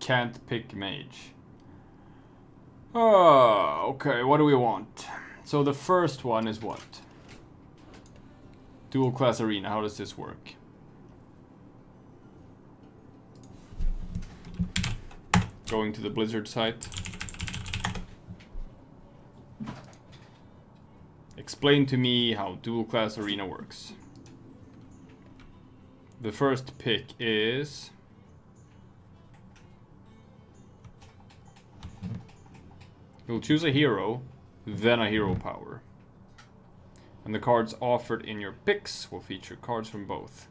can't pick Mage. Oh, okay, what do we want? So the first one is what? Dual Class Arena, how does this work? Going to the Blizzard site. Explain to me how Dual Class Arena works. The first pick is... You'll choose a hero, then a hero power. And the cards offered in your picks will feature cards from both.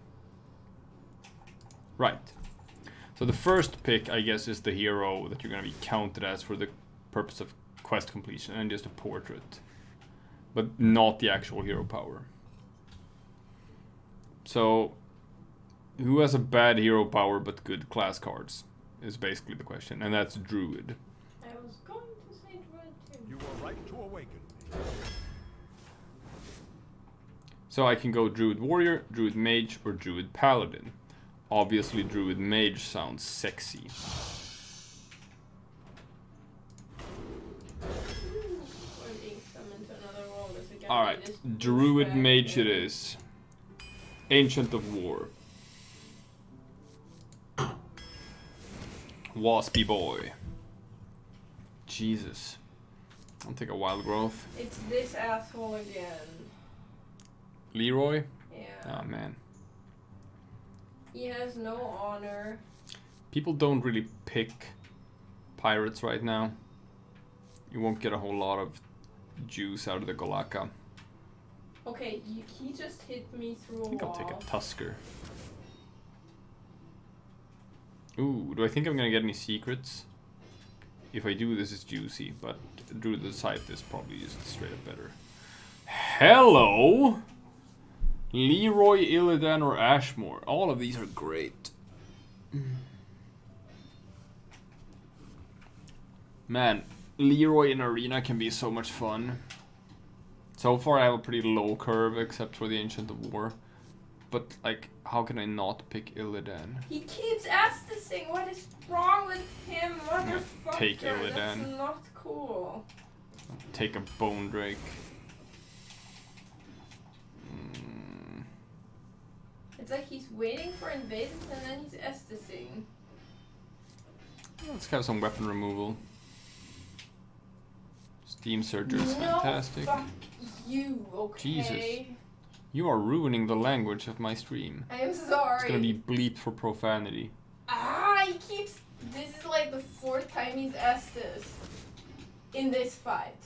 Right. So the first pick, I guess, is the hero that you're going to be counted as for the purpose of quest completion, and just a portrait. But not the actual hero power. So, who has a bad hero power but good class cards? Is basically the question, and that's Druid. I was going to say Druid too. You were right to awaken. So I can go Druid Warrior, Druid Mage, or Druid Paladin. Obviously, Druid Mage sounds sexy. Alright, Druid Mage it is. Ancient of War. Waspy boy. Jesus. I'll take a wild growth. It's this asshole again. Leroy? Yeah. Oh man. He has no honor. People don't really pick pirates right now. You won't get a whole lot of juice out of the Golaka. Okay, he just hit me through a wall. I think I'll take a Tusker. Ooh, do I think I'm gonna get any secrets? If I do, this is juicy, but Druid the Scythe is probably just straight up better. Hello! Leroy, Illidan, or Ashmore. All of these are great. Man, Leroy in Arena can be so much fun. So far I have a pretty low curve, except for the Ancient of War. But, like, how can I not pick Illidan? He keeps Estusing. What is wrong with him? Motherfucker. Take Illidan. That's not cool. Take a Bone Drake. It's like he's waiting for invaders and then he's Estusing. Let's have some weapon removal. Steam Surger is fantastic. Fuck you, okay? Jesus. You are ruining the language of my stream. I am sorry. It's gonna be bleeped for profanity. Ah, he keeps... This is like the 4th time he's Estus in this fight.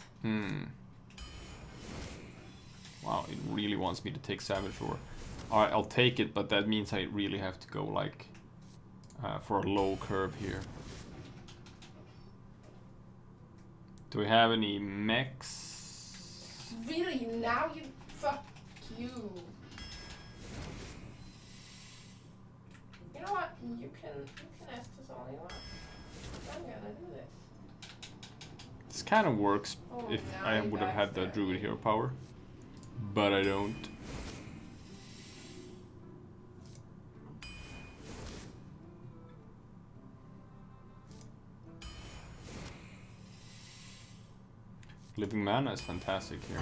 Wow, it really wants me to take Savage Roar. Alright, I'll take it, but that means I really have to go, like, for a low curve here. Do we have any mechs? Really? Now you... Fuck you. You know what? You can Estus all you want. I'm gonna do this. This kind of works if now I you would have guys had the there. Druid hero power. But I don't. Living Mana is fantastic here.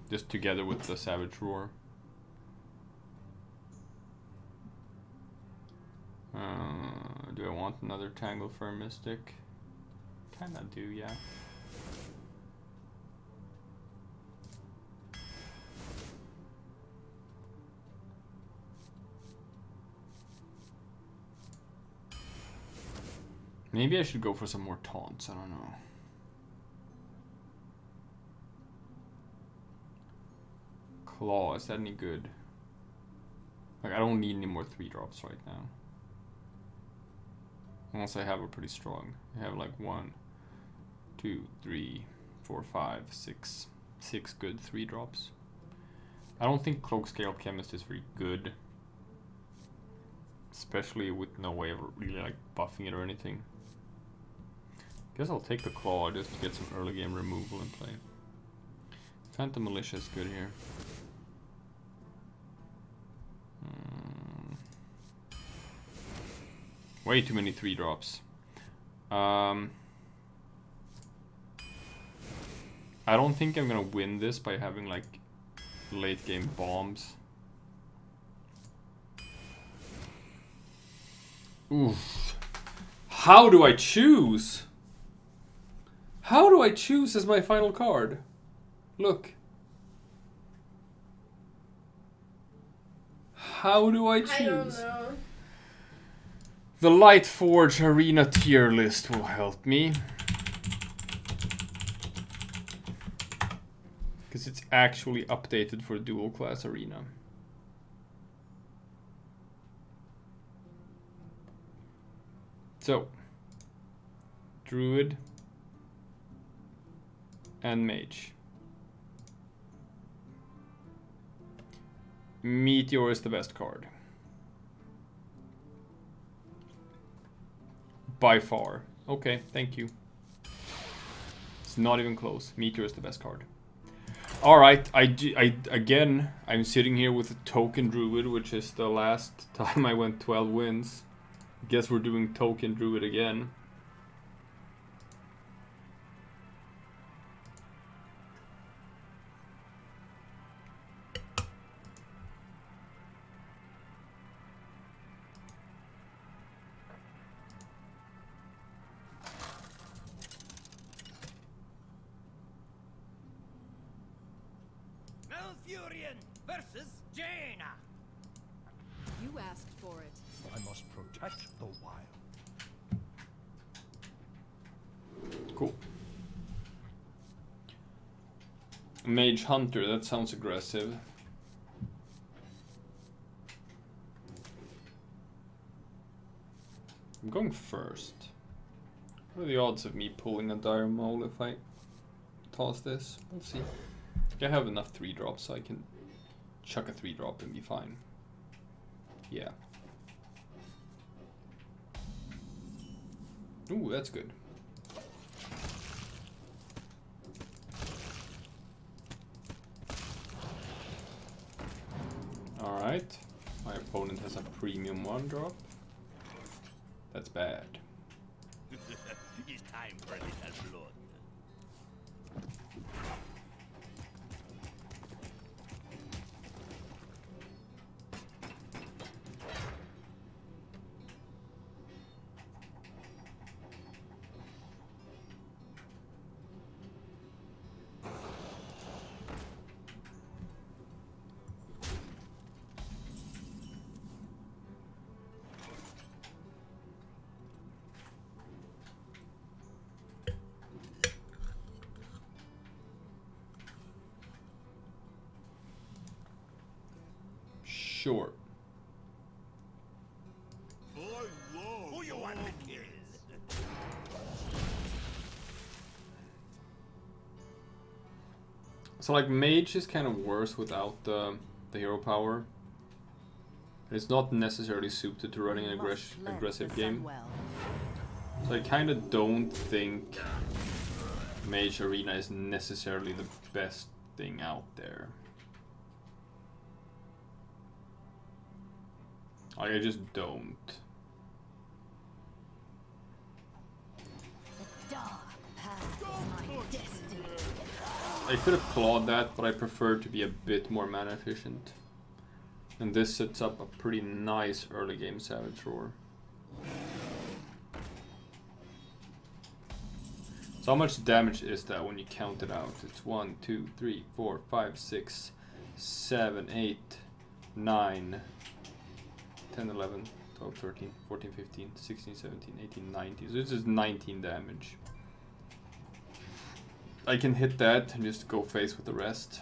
Just together with the Savage Roar. Do I want another Tangle for a Mystic? Kinda do, yeah. Maybe I should go for some more taunts, I don't know. Claw, is that any good? Like, I don't need any more 3-drops right now. Unless I have a pretty strong. I have like 1, 2, 3, 4, 5, 6. 6 good 3-drops. I don't think Cloak Scale Chemist is very good. Especially with no way of really like buffing it or anything. Guess I'll take the Claw just to get some early game removal in play. Phantom Militia is good here. Way too many 3-drops. I don't think I'm gonna win this by having like late game bombs. Oof. How do I choose? How do I choose as my final card? Look. How do I choose? I don't know. The Lightforge Arena tier list will help me. Because it's actually updated for Dual Class Arena. So, Druid and Mage. Meteor is the best card. By far. Okay, thank you. It's not even close. Meteor is the best card. Alright, again, I'm sitting here with a Token Druid, which is the last time I went 12 wins. Guess we're doing Token Druid again. Versus Jaina. You asked for it. I must protect the wild. Cool. Mage Hunter, that sounds aggressive. I'm going first. What are the odds of me pulling a Dire Mole if I toss this? Let's see. I have enough 3-drops so I can chuck a 3-drop and be fine. Yeah. Ooh, that's good. Alright. My opponent has a premium 1-drop. That's bad. It's time for a little blood. Sure. Who you want to kill? So like Mage is kind of worse without the hero power. It's not necessarily suited to running an aggressive game. So I kind of don't think Mage Arena is necessarily the best thing out there. Like, I just don't. I could have clawed that, but I prefer to be a bit more mana efficient. And this sets up a pretty nice early game Savage Roar. So how much damage is that when you count it out? It's 1, 2, 3, 4, 5, 6, 7, 8, 9, 10, 11, 12, 13, 14, 15, 16, 17, 18, 19. So this is 19 damage. I can hit that and just go face with the rest.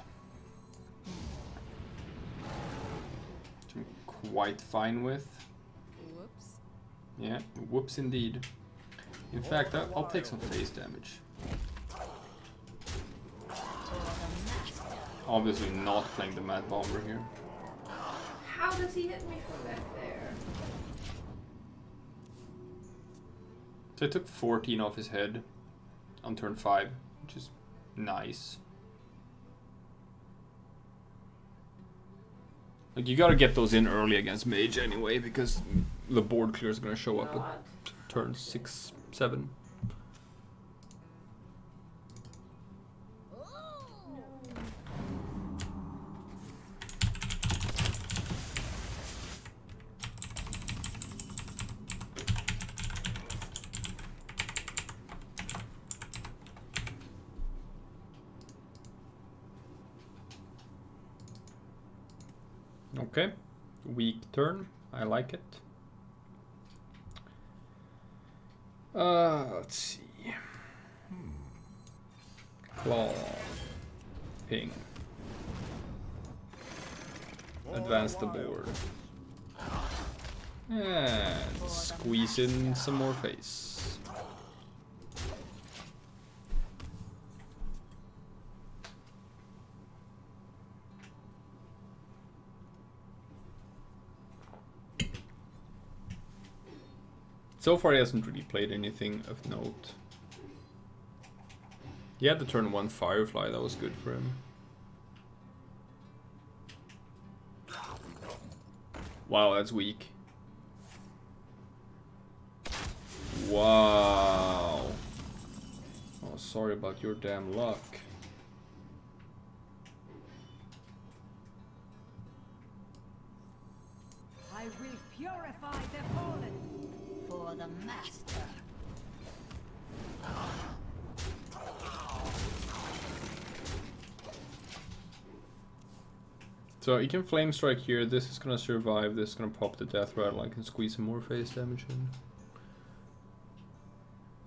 Which I'm quite fine with. Whoops. Yeah, whoops indeed. In fact, I'll take some face damage. Obviously not playing the Mad Bomber here. How does he hit me from back there? So I took 14 off his head on turn 5, which is nice. Like, you gotta get those in early against Mage anyway, because the board clear is gonna show up at turn 6, 7. Okay, weak turn. I like it. Let's see. Claw. Ping. Advance the board. And squeeze in some more face. So far he hasn't really played anything of note. He had the turn 1 Firefly, that was good for him. Wow, that's weak. Wow. Oh, sorry about your damn luck. I will purify the fallen for the master. So he can flame strike here, this is gonna survive, this is gonna pop the death rattle, I can squeeze some more face damage in.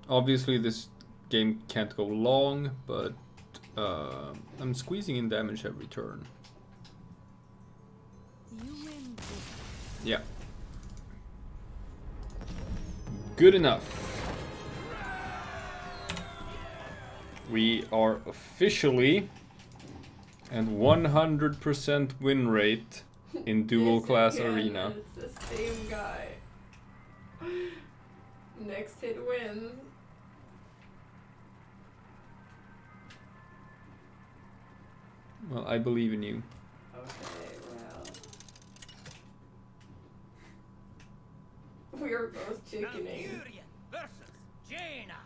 Obviously this game can't go long, but I'm squeezing in damage every turn. You win. Yeah. Good enough. We are officially and 100% win rate in Dual Yes, Class again, Arena. It's the same guy. Next hit wins. Well, I believe in you. Okay, well. We are both chickening. Valkyria versus Jaina.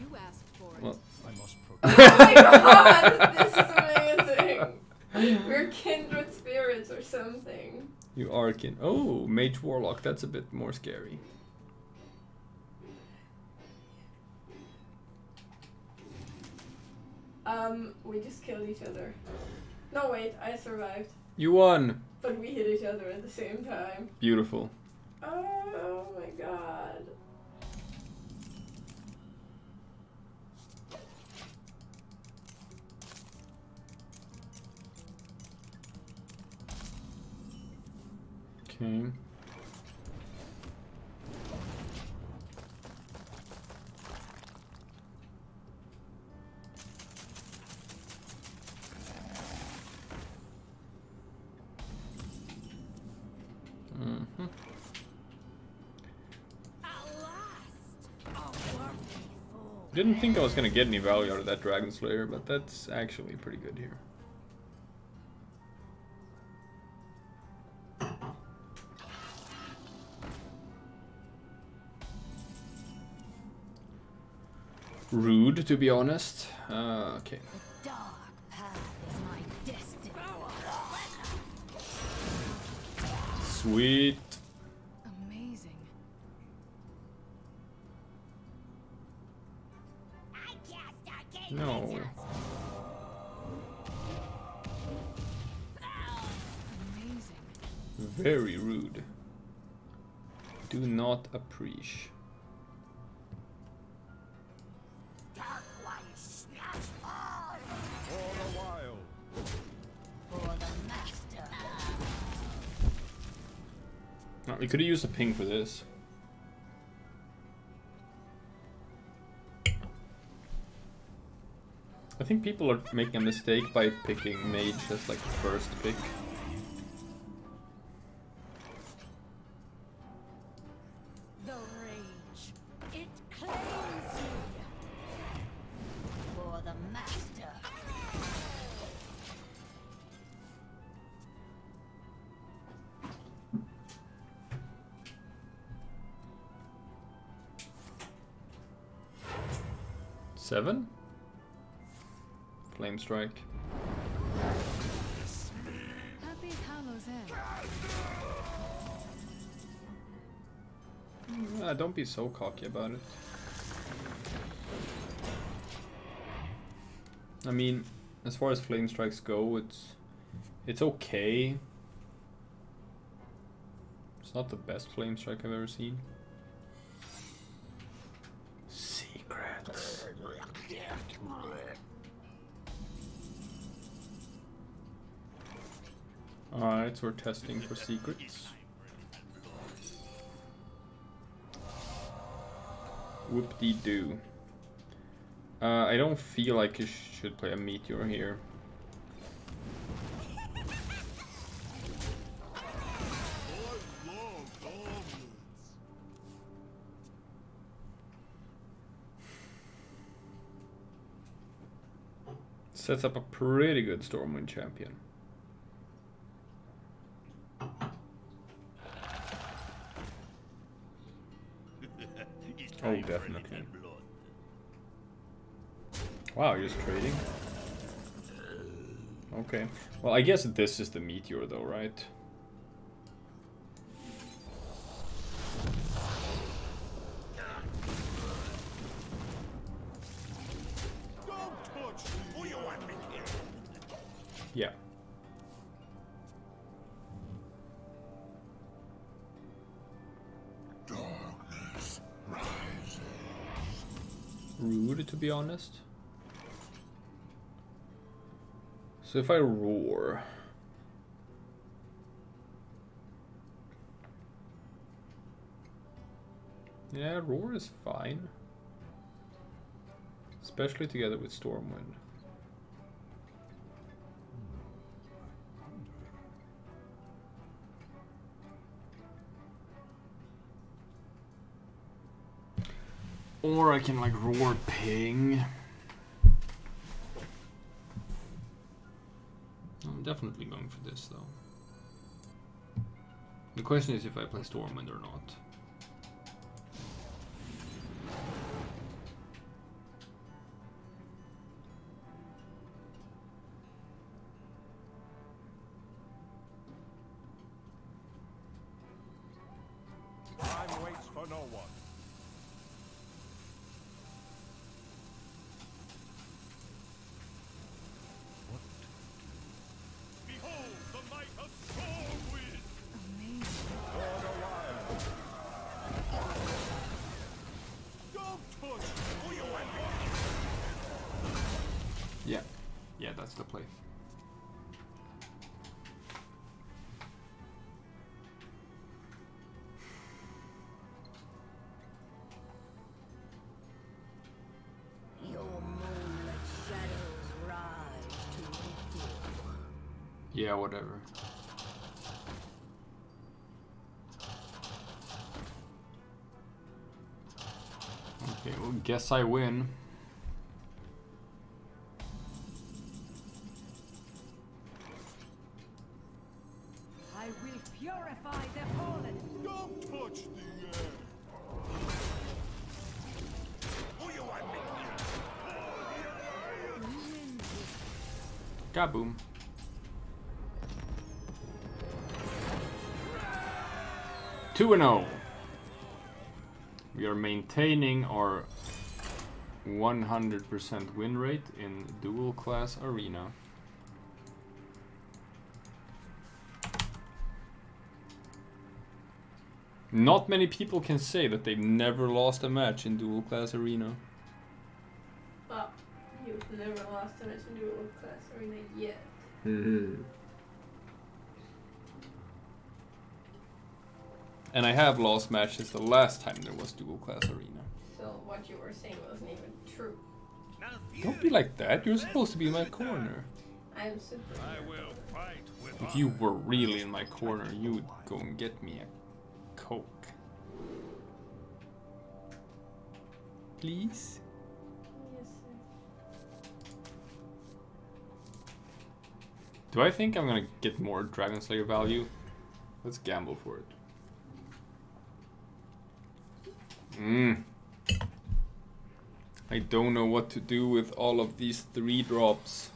You asked for it. Well, I must Oh my god, this is amazing! We're kindred spirits or something. you are Oh, Mage Warlock, that's a bit more scary. We just killed each other. No, wait, I survived. You won! But we hit each other at the same time. Beautiful. Oh my god. Okay. Didn't think I was gonna get any value out of that Dragon Slayer, but that's actually pretty good here. Rude, to be honest. Okay. The dark path is my destiny. Sweet. Amazing. No. Amazing. Very rude. Do not appreciate. No, we could have used a ping for this. I think people are making a mistake by picking Mage as like the first pick. The rage, it claims me for the master. 7? Flame Strike. Happy Hallows End. Don't be so cocky about it. I mean, as far as Flame Strikes go, it's okay. It's not the best Flame Strike I've ever seen. Secrets. Alright, so we're testing for secrets. Whoop-de-doo. I don't feel like you should play a meteor here. Sets up a pretty good Stormwind champion. Oh, definitely. Wow, you're just trading? Okay. Well, I guess this is the meteor though, right? Yeah. Darkness rises. Rude, to be honest. So if I roar... Yeah, roar is fine. Especially together with Stormwind. Or I can like roar ping. I'm definitely going for this though. The question is if I play Stormwind or not. Time waits for no one. Behold the might of Stormwind! Amazing. Don't push! Yeah. Yeah, that's the play. Your moonlit shadows rise to meet you. Yeah, whatever. Okay, well, guess I win. I will purify the fallen. Don't touch the air! Who you want me Kaboom. Two and 0. We are maintaining our 100% win rate in Dual Class Arena. Not many people can say that they've never lost a match in Dual Class Arena. But you've never lost a match in Dual Class Arena yet. And I have lost matches the last time there was Dual Class Arena. So what you were saying wasn't even true. Don't be like that, you're supposed to be in my corner. I'm super. I will fight with If you were really in my corner, you would go and get me a Coke. Please? Yes, sir. Do I think I'm gonna get more Dragon Slayer value? Let's gamble for it. I don't know what to do with all of these 3-drops.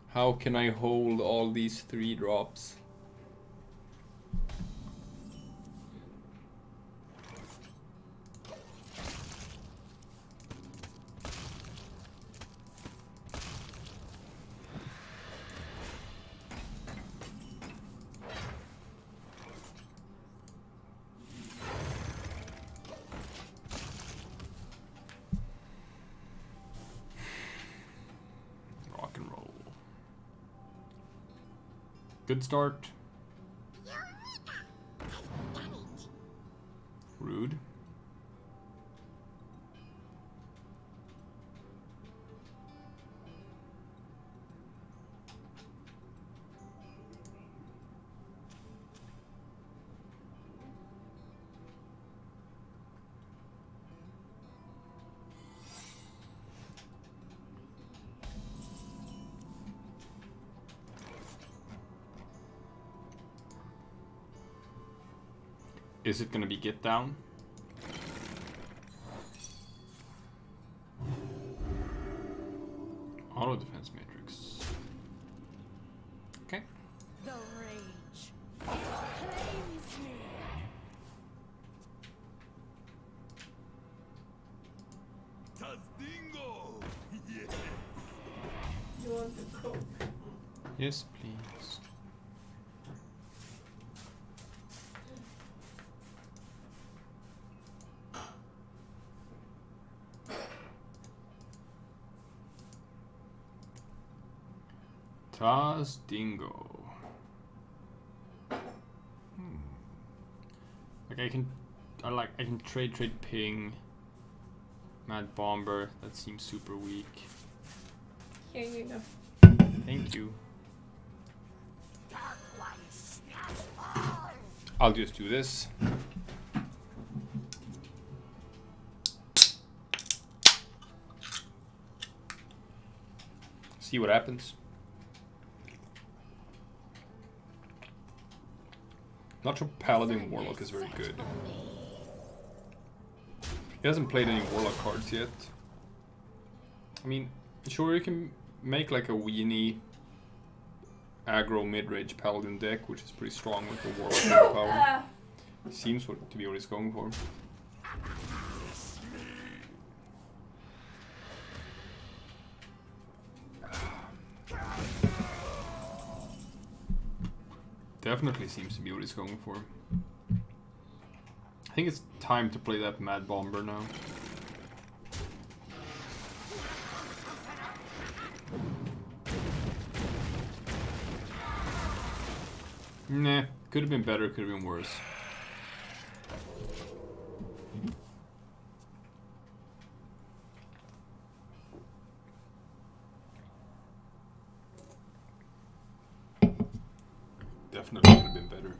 How can I hold all these 3-drops? Good start. Rude. Is it gonna be get down? Auto defense matrix. Okay. The rage. It claims me. Tastingo! Yes. You want the coke? Yes, please. Dingo. Like I can trade ping. Mad Bomber, that seems super weak. Here you go. Thank you. I'll just do this. See what happens. Not sure Paladin Warlock is very good. He hasn't played any Warlock cards yet. I mean, sure you can make like a weenie aggro mid-range Paladin deck, which is pretty strong with the Warlock power. Seems to be what he's going for. Definitely seems to be what he's going for. I think it's time to play that Mad Bomber now. Nah, could have been better, could have been worse. Definitely could have been better.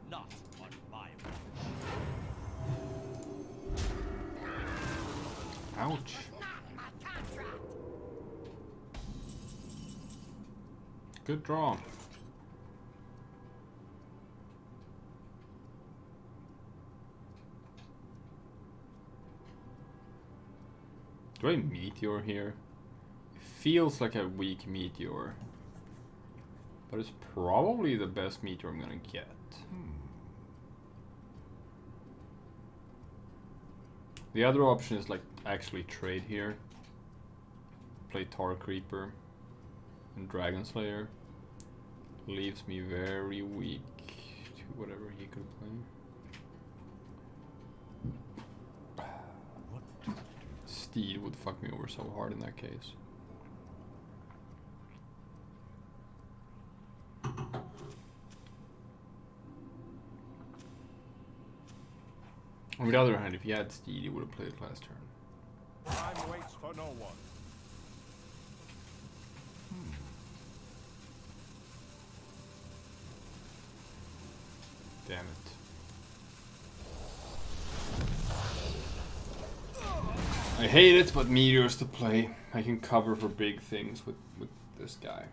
Not on my watch. Ouch. Good draw. Do I Meteor here? It feels like a weak Meteor. But it's probably the best Meteor I'm gonna get. The other option is like actually trade here. Play Tar Creeper and Dragon Slayer. Leaves me very weak to whatever he could play. Steed would fuck me over so hard in that case. On the other hand, if he had Steed, he would have played it last turn. Time waits for no one. Damn it. I hate it, but meteors to play. I can cover for big things with this guy.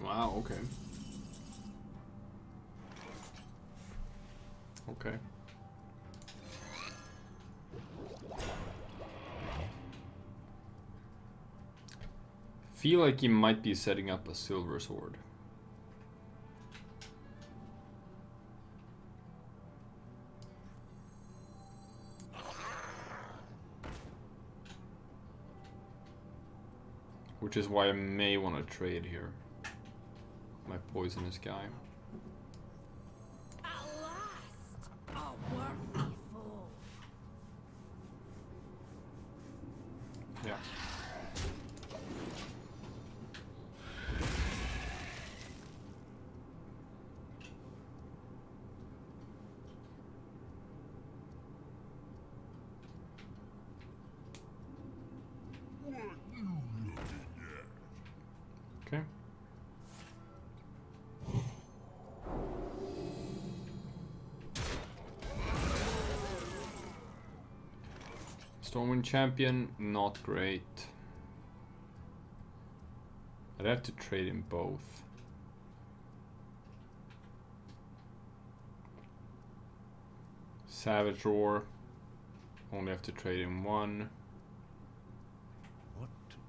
Wow, okay. Okay. Feel like he might be setting up a silver sword. Which is why I may want to trade here. My poisonous guy. At last, a worthy foe. Yeah. Okay. Stormwind champion, not great. I'd have to trade in both. Savage Roar, only have to trade in one. What to do?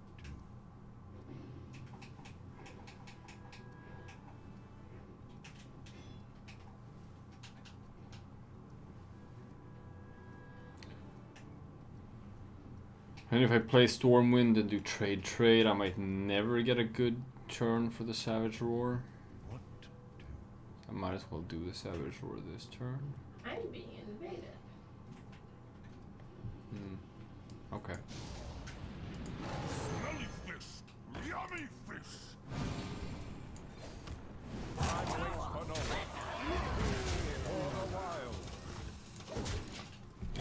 And if I play Stormwind and do trade, I might never get a good turn for the Savage Roar. What to do? I might as well do the Savage Roar this turn. I'm being invaded. Okay. Smelly fish! Yummy fish!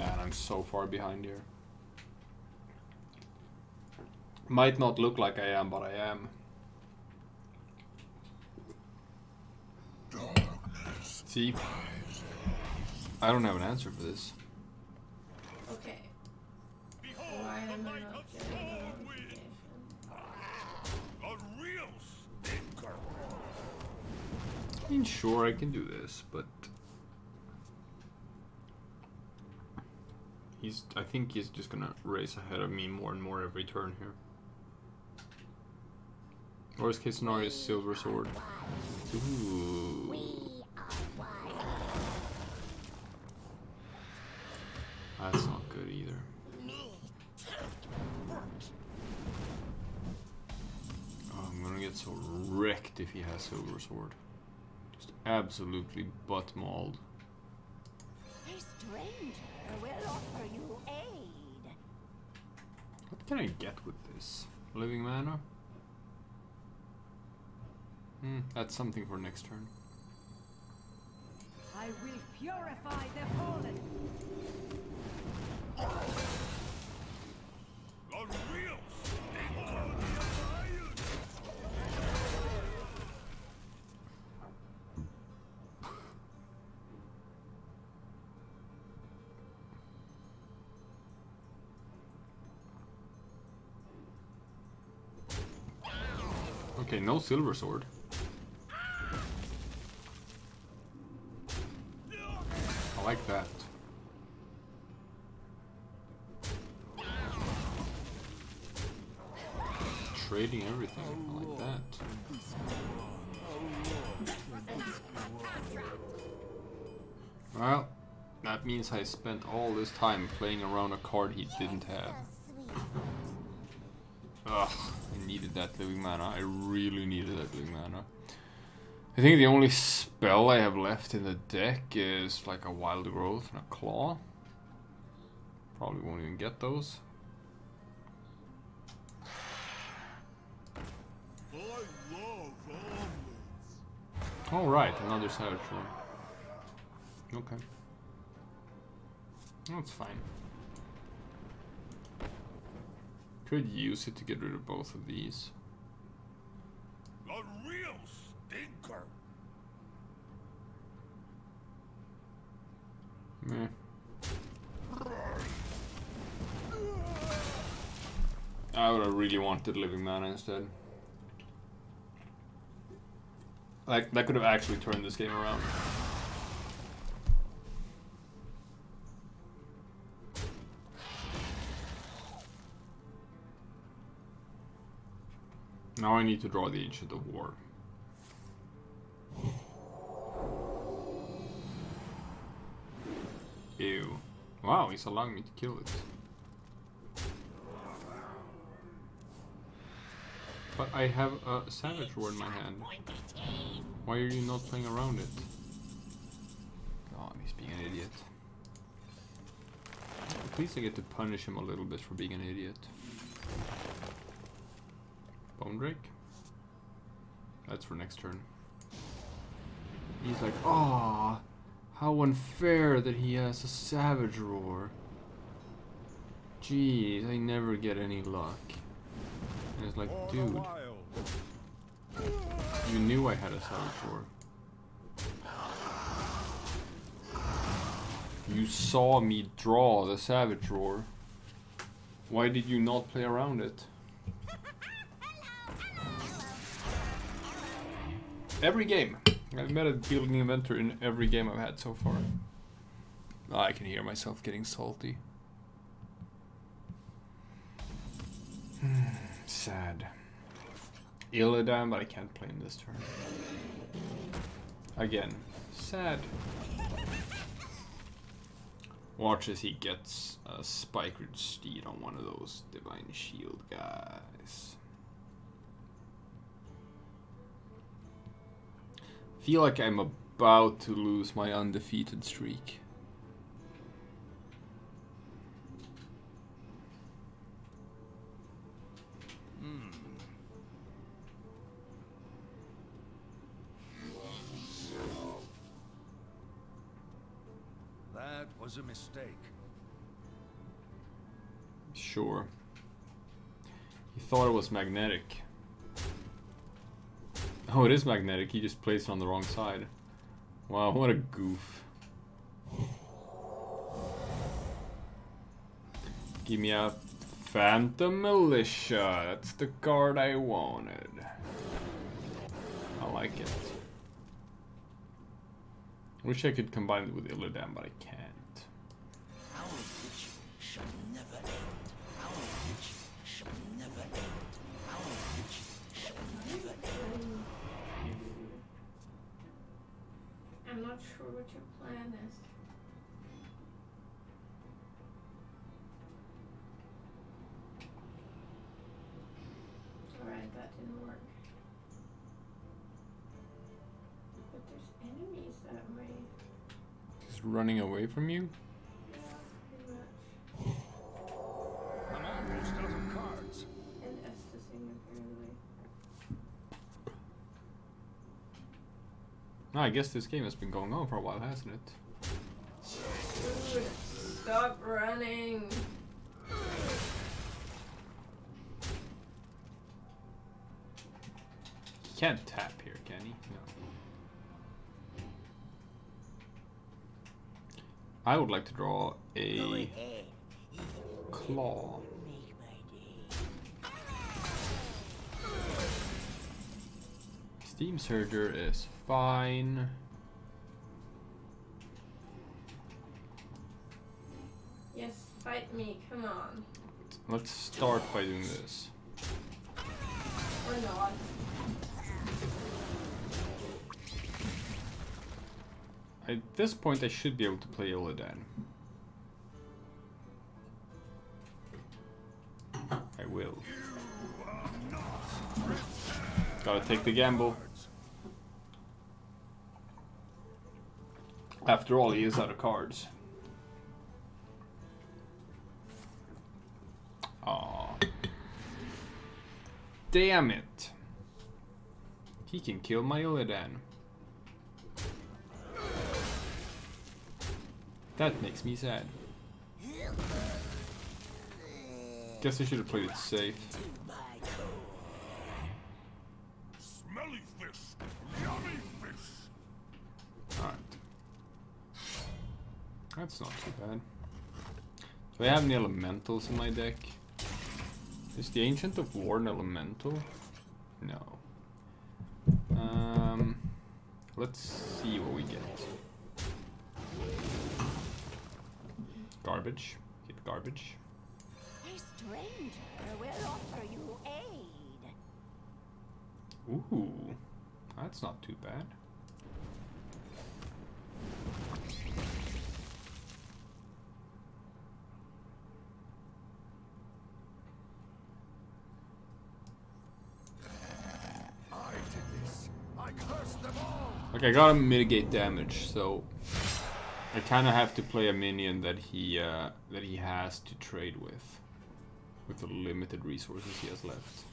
And I'm so far behind here. Might not look like I am, but I am. Darkness. See? I don't have an answer for this. Okay. Behold Why the am I light not of getting a Stormwind! notification? A real stinker! I mean, sure, I can do this, but... I think he's just gonna race ahead of me more and more every turn here. Worst case scenario is Silver Sword. Ooh. That's not good either. Oh, I'm gonna get so wrecked if he has Silver Sword. Just absolutely butt mauled. A stranger will offer you aid. What can I get with this? Living mana? That's something for next turn. I will purify the fallen. A real stinker! Okay, no Silver Sword. I like that. Trading everything, I like that. Well, that means I spent all this time playing around a card he didn't have. Ugh, I needed that living mana. I really needed that living mana. I think the only spell I have left in the deck is like a Wild Growth and a Claw. Probably won't even get those. I love omelets. Alright, another Savage Roar. Okay. That's fine. Could use it to get rid of both of these. A real stinker. Meh. I would have really wanted living mana instead. Like, that could have actually turned this game around. Now I need to draw the Ancient of War. Ew. Wow, he's allowing me to kill it. But I have a Savage Roar in my hand. Why are you not playing around it? Oh, he's being an idiot. At least I get to punish him a little bit for being an idiot. Bone Drake? That's for next turn. He's like, ah, how unfair that he has a Savage Roar. Jeez, I never get any luck. And it's like, dude, you knew I had a Savage Roar. You saw me draw the Savage Roar. Why did you not play around it? Every game. I've met a building inventor in every game I've had so far. Oh, I can hear myself getting salty. Sad. Illidan, but I can't play him this turn. Again, sad. Watch as he gets a Spikered Steed on one of those Divine Shield guys. Feel like I'm about to lose my undefeated streak. That was a mistake. Sure. He thought it was magnetic. Oh, it is magnetic. He just placed it on the wrong side. Wow, what a goof. Give me a Phantom Militia. That's the card I wanted. I like it. Wish I could combine it with Illidan, but I can't. Our witch shall never end. Our witch shall never end. Our witch shall never end. I'm not sure what your plan is. Alright, that didn't work. But there's enemies that way. He's running away from you? Yeah, pretty much. I'm almost out of cards. And Estusing, apparently. I guess this game has been going on for a while, hasn't it? Dude, stop running. He can't tap here, can he? No. I would like to draw a claw. Steam Surger is fine. Yes, fight me, come on. Let's start by doing this. Or not. At this point, I should be able to play Illidan. I will. Gotta take the gamble. After all, he is out of cards. Aw. Damn it. He can kill my Illidan. That makes me sad. Guess I should have played it safe. Smelly fish. Yummy fish. Alright. That's not too bad. Do I have any elementals in my deck? Is the Ancient of War an elemental? No. Let's see what we get. Garbage. Get garbage. A stranger will offer you aid. Ooh, that's not too bad. I did this. I cursed them all. Okay, I gotta mitigate damage, so I kind of have to play a minion that he has to trade with the limited resources he has left.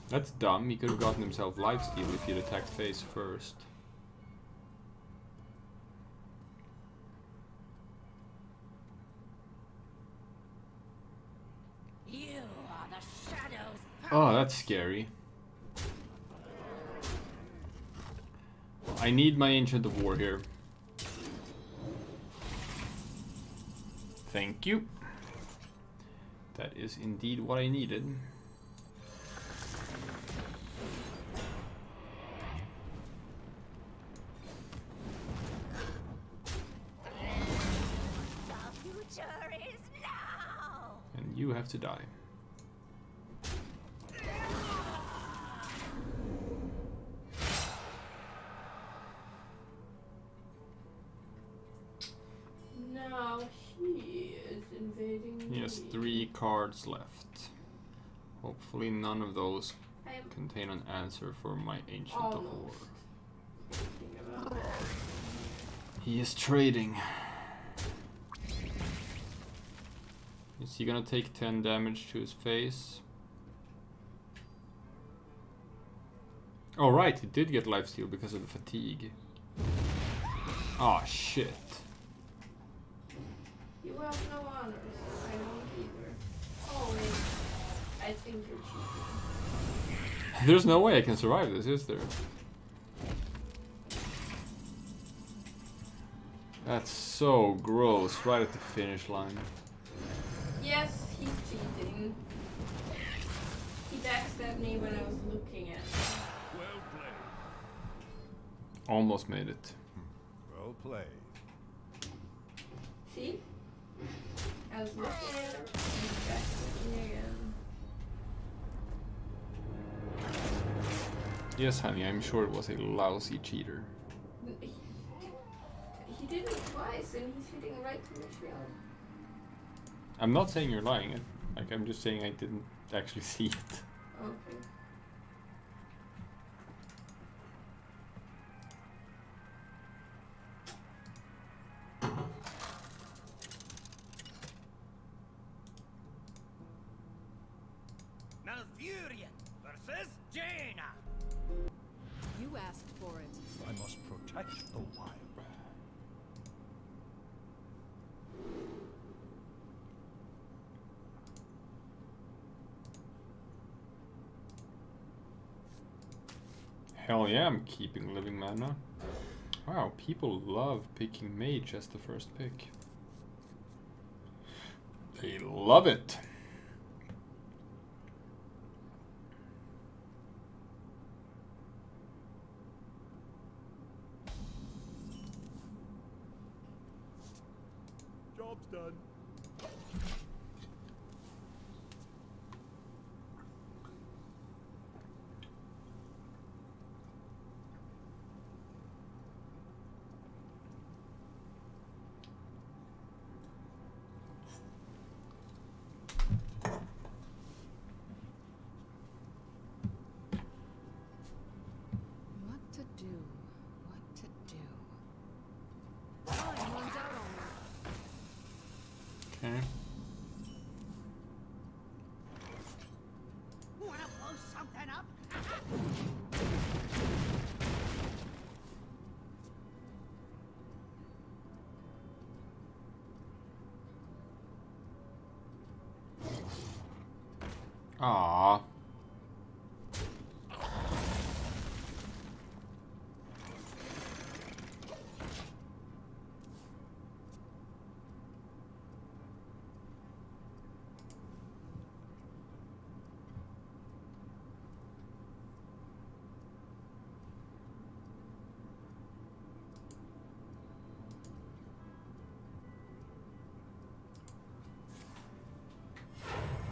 That's dumb. He could have gotten himself lifesteal if he'd attacked face first. You are the shadows. Oh, that's scary. I need my Ancient of War here. Thank you. That is indeed what I needed. The future is now. And you have to die. Now he is invading He has me. 3 cards left. Hopefully none of those I am contain an answer for my Ancient of War. almost thinking about it. He is trading. Is he gonna take 10 damage to his face? Oh right, he did get lifesteal because of the fatigue. Oh shit. You have no honors. I don't either. Oh wait. I think you're cheating. There's no way I can survive this, is there? That's so gross, right at the finish line. Yes, he's cheating. He backstabbed me when I was looking at him. Well played. Almost made it. Well played. See? I was looking at him. He's backstabbing me again. Yes, honey, I'm sure it was a lousy cheater. He did it twice and he's hitting right to the shield. I'm not saying you're lying. Like, I'm just saying I didn't actually see it. Okay. Malfurion versus Jaina. You asked for it. I must protect the wild. Hell yeah, I'm keeping living mana. Wow, people love picking Mage as the first pick. They love it. Job's done. What to do? What to do? Time runs out on me. Ah.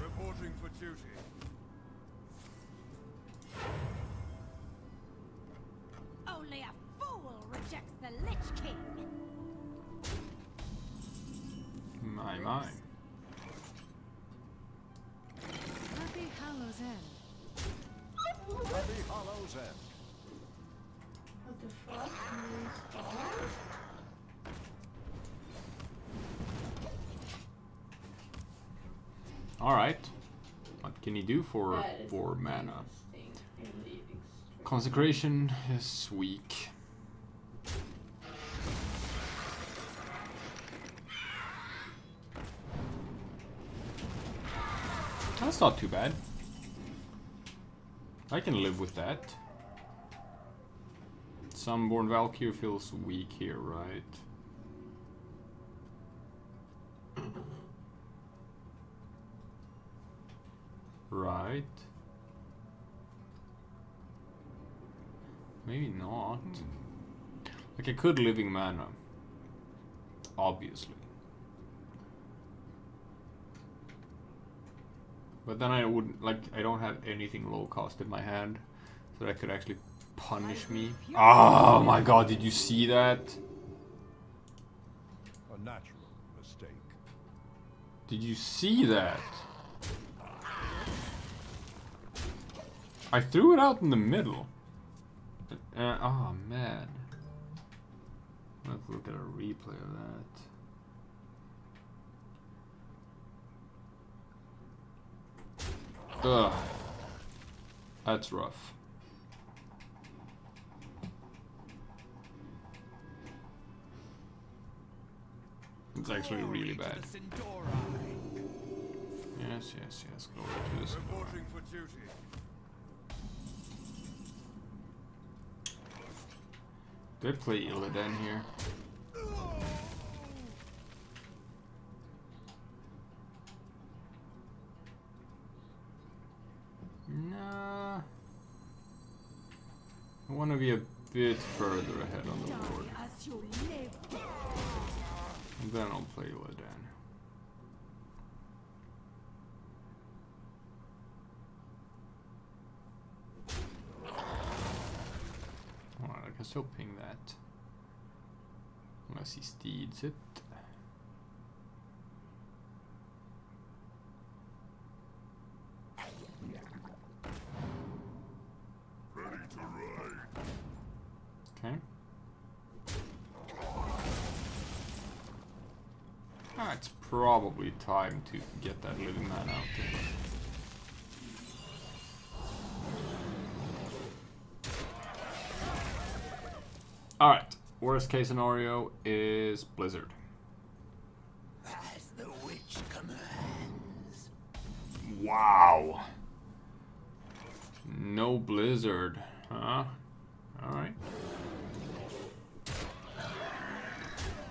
Reporting for duty. Only a fool rejects the Lich King. My. Happy Hallows End. Happy Hollow's End. What the fuck? Restart? Alright. What can you do for That is 4 mana? interesting. You're leaving straight. Consecration is weak. That's not too bad. I can live with that. Sunborn Valkyrie feels weak here, right? Right. Maybe not. Like I could living mana. Obviously. But then I wouldn't, like, I don't have anything low cost in my hand. So that could actually punish me. Oh my god, did you see that? A natural mistake. Did you see that? I threw it out in the middle. Oh man. Let's look at a replay of that. Ugh. That's rough. It's actually really bad. Yes, yes, yes. Glory to this. Reporting for duty. Do I play Illidan here? Nah. I want to be a bit further ahead on the board. As you live. And then I'll play Illidan. Alright, I can still ping that. Unless he steeds it. Ready to ride. Okay. Ah, it's probably time to get that living man out there. Alright, worst case scenario is Blizzard. As the witch commands. Wow. No Blizzard, huh? Alright.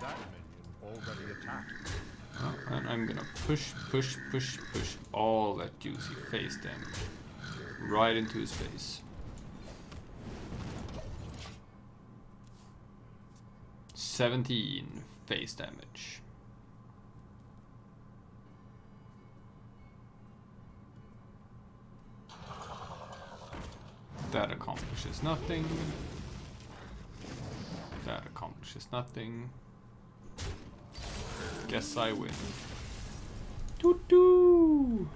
That minion already attacked. Well, and I'm gonna push all that juicy face damage right into his face. 17 face damage. That accomplishes nothing. That accomplishes nothing. Guess I win. Doo-doo!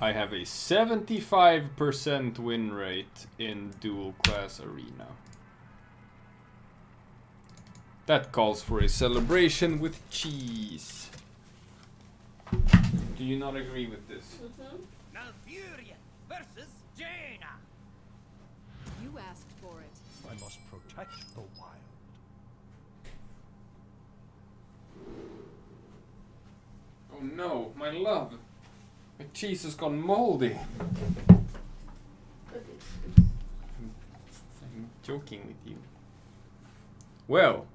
I have a 75% win rate in Dual Class Arena. That calls for a celebration with cheese. Do you not agree with this? Malfurion versus Jaina. You asked for it. I must protect the wild. no, my love. My cheese has gone moldy. But it's I'm joking with you. Well,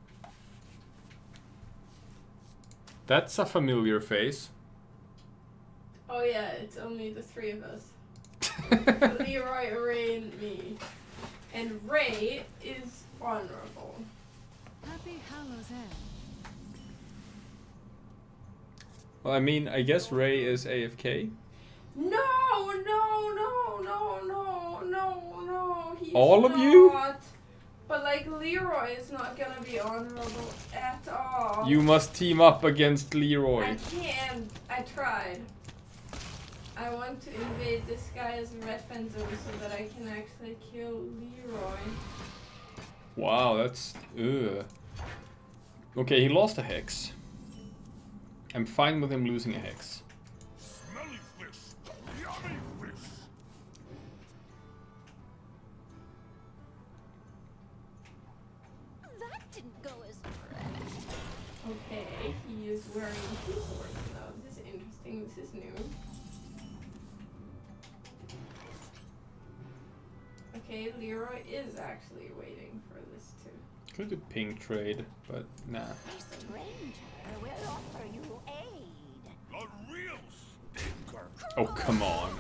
that's a familiar face. oh yeah, it's only the three of us. Leroy, Ray, and me. And Ray is honorable. Happy Hallows End. Well, I mean, I guess Ray is AFK. No, no, no, no, no, no, no. He's All of you? not. But like Leroy is not gonna be honorable at all. You must team up against Leroy. I can't. I tried. I want to invade this guy's red fence zone so that I can actually kill Leroy. Wow, that's... ugh. Okay, he lost a hex. I'm fine with him losing a hex. Smelly fish! Yummy fish! That didn't go as Okay, he is wearing two swords now. This is interesting. This is new. Okay, Leroy is actually waiting for this too. Could do ping trade, but nah. a stranger will offer you aid. A real stinker! Oh, come on.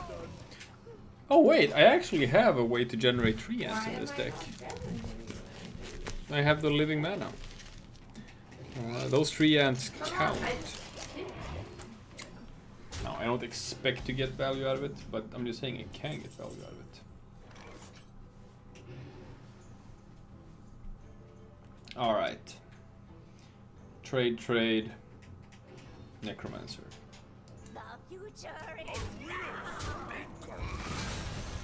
Oh wait, I actually have a way to generate 3 ants in this deck. I have the living mana. Those 3 ants count. Now, I don't expect to get value out of it, but I'm just saying I can get value out of it. Alright. Trade, trade. Necromancer. The future is now.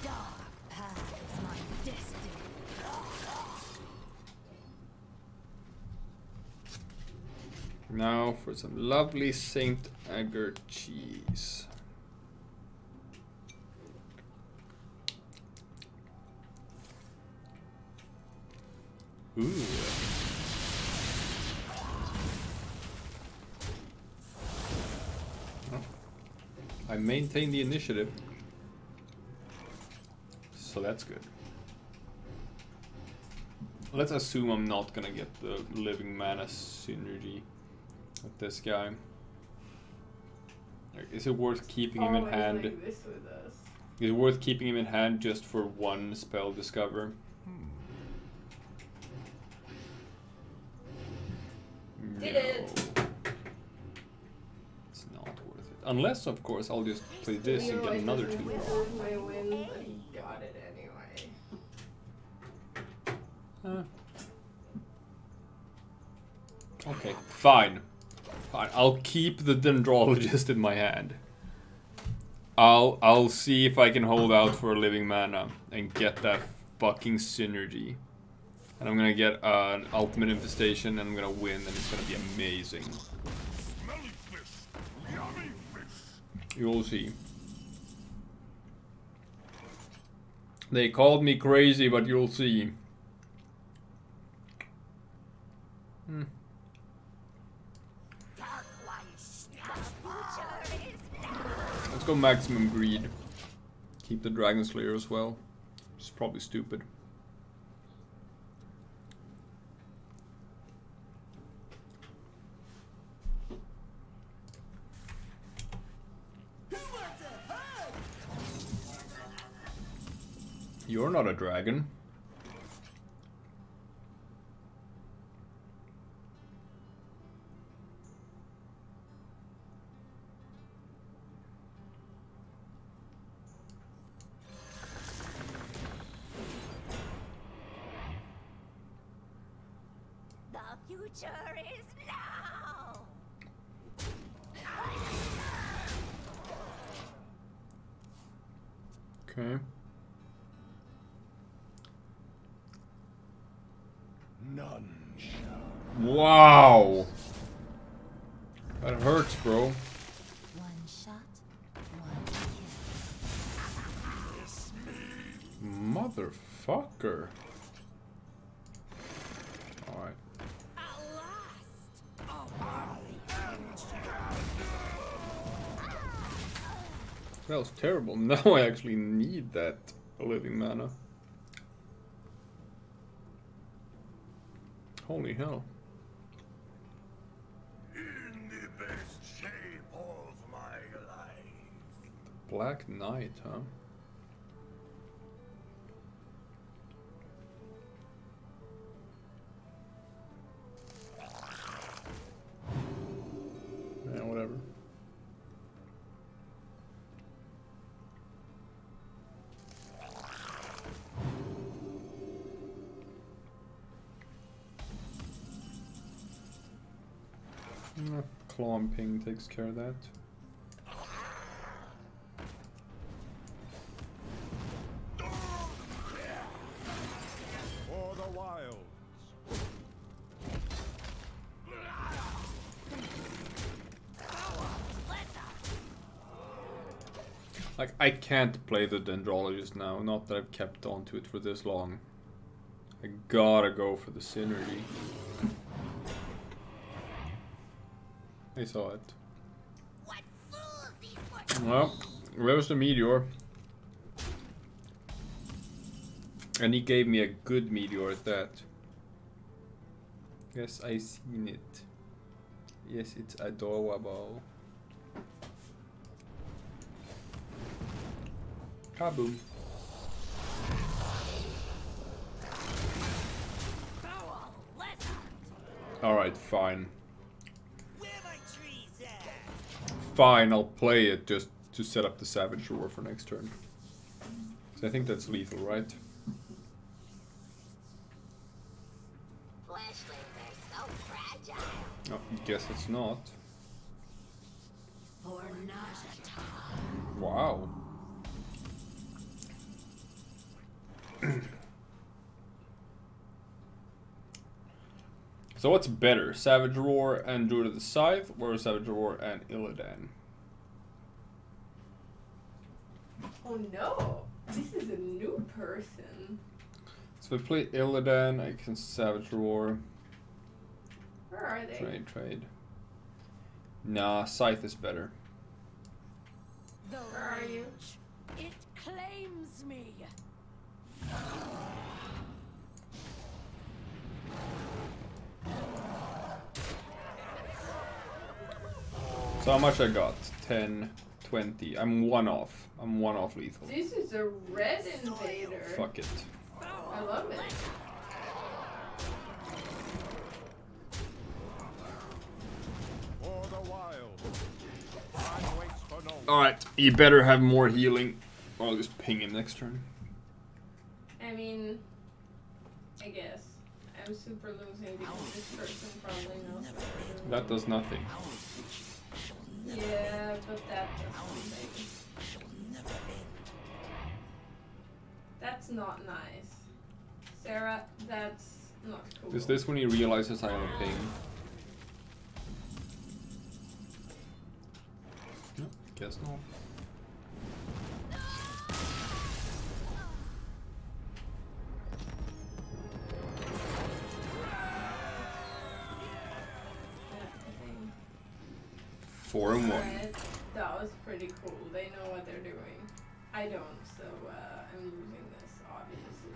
Dark path is my destiny. Now for some lovely Saint Agar cheese. Ooh. I maintain the initiative, so that's good. Let's assume I'm not gonna get the living mana synergy with this guy. Like, is it worth keeping him in hand? Like this with us. Is it worth keeping him in hand just for one spell discover? Did it. It's not worth it. Unless, of course, I'll just play this and get another 2 draw. Deserve my win, but he got it anyway. Okay, fine. Fine. I'll keep the Dendrologist in my hand. I'll see if I can hold out for a living mana and get that fucking synergy. And I'm gonna get an ultimate infestation and I'm gonna win and it's gonna be amazing. Smelly fish! Yummy fish! You'll see. They called me crazy, but you'll see. Let's go maximum greed. Keep the Dragon Slayer as well. Which is probably stupid. You're not a dragon. The future is now. Okay. None shall. Wow! That hurts, bro. One shot, one kill. Motherfucker. Alright. At last. That was terrible. Now I actually need that living mana. Holy hell. In the best shape of my life. Black Knight, huh? Yeah, whatever. Claw and Ping takes care of that. For the wilds. Like, I can't play the Dendrologist now, not that I've kept on to it for this long. I gotta go for the Synergy. I saw it. Well, there's the Meteor. And he gave me a good Meteor at that. Yes, I seen it. Yes, it's adorable. Kaboom. Alright, fine. Fine, I'll play it just to set up the Savage Roar for next turn. So I think that's lethal, right? Flashlings are so fragile. Oh, I guess it's not. For not a time. Wow. So what's better, Savage Roar and Druid of the Scythe, or Savage Roar and Illidan? Oh no, this is a new person. So if I play Illidan, I can Savage Roar. Where are they? Trade. Nah, Scythe is better. Where are you? It claims me. So how much I got? 10, 20. I'm one off. I'm one off lethal. This is a red invader. Fuck it. I love it. For the wild. Time waits for no one. Alright, you better have more healing. Or I'll just ping him next turn. I mean, I guess. I'm super losing because this person probably knows what they're doing. That does nothing. Yeah, but that does something. That's not nice. Sarah, that's not cool. Is this when he realizes I have a ping? No, guess not. Four and one. Alright, that was pretty cool. They know what they're doing. I don't, so I'm using this, obviously.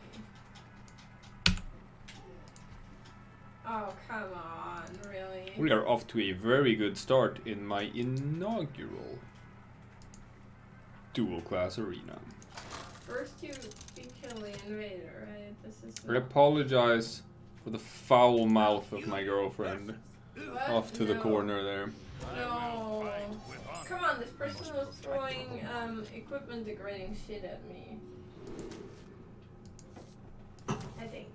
Oh, come on, really? We are off to a very good start in my inaugural Dual Class Arena. First you kill the invader, right? This is I not... apologize for the foul mouth of my girlfriend What? off to the No. corner there. No. Come on, this person was throwing equipment degrading shit at me. I think.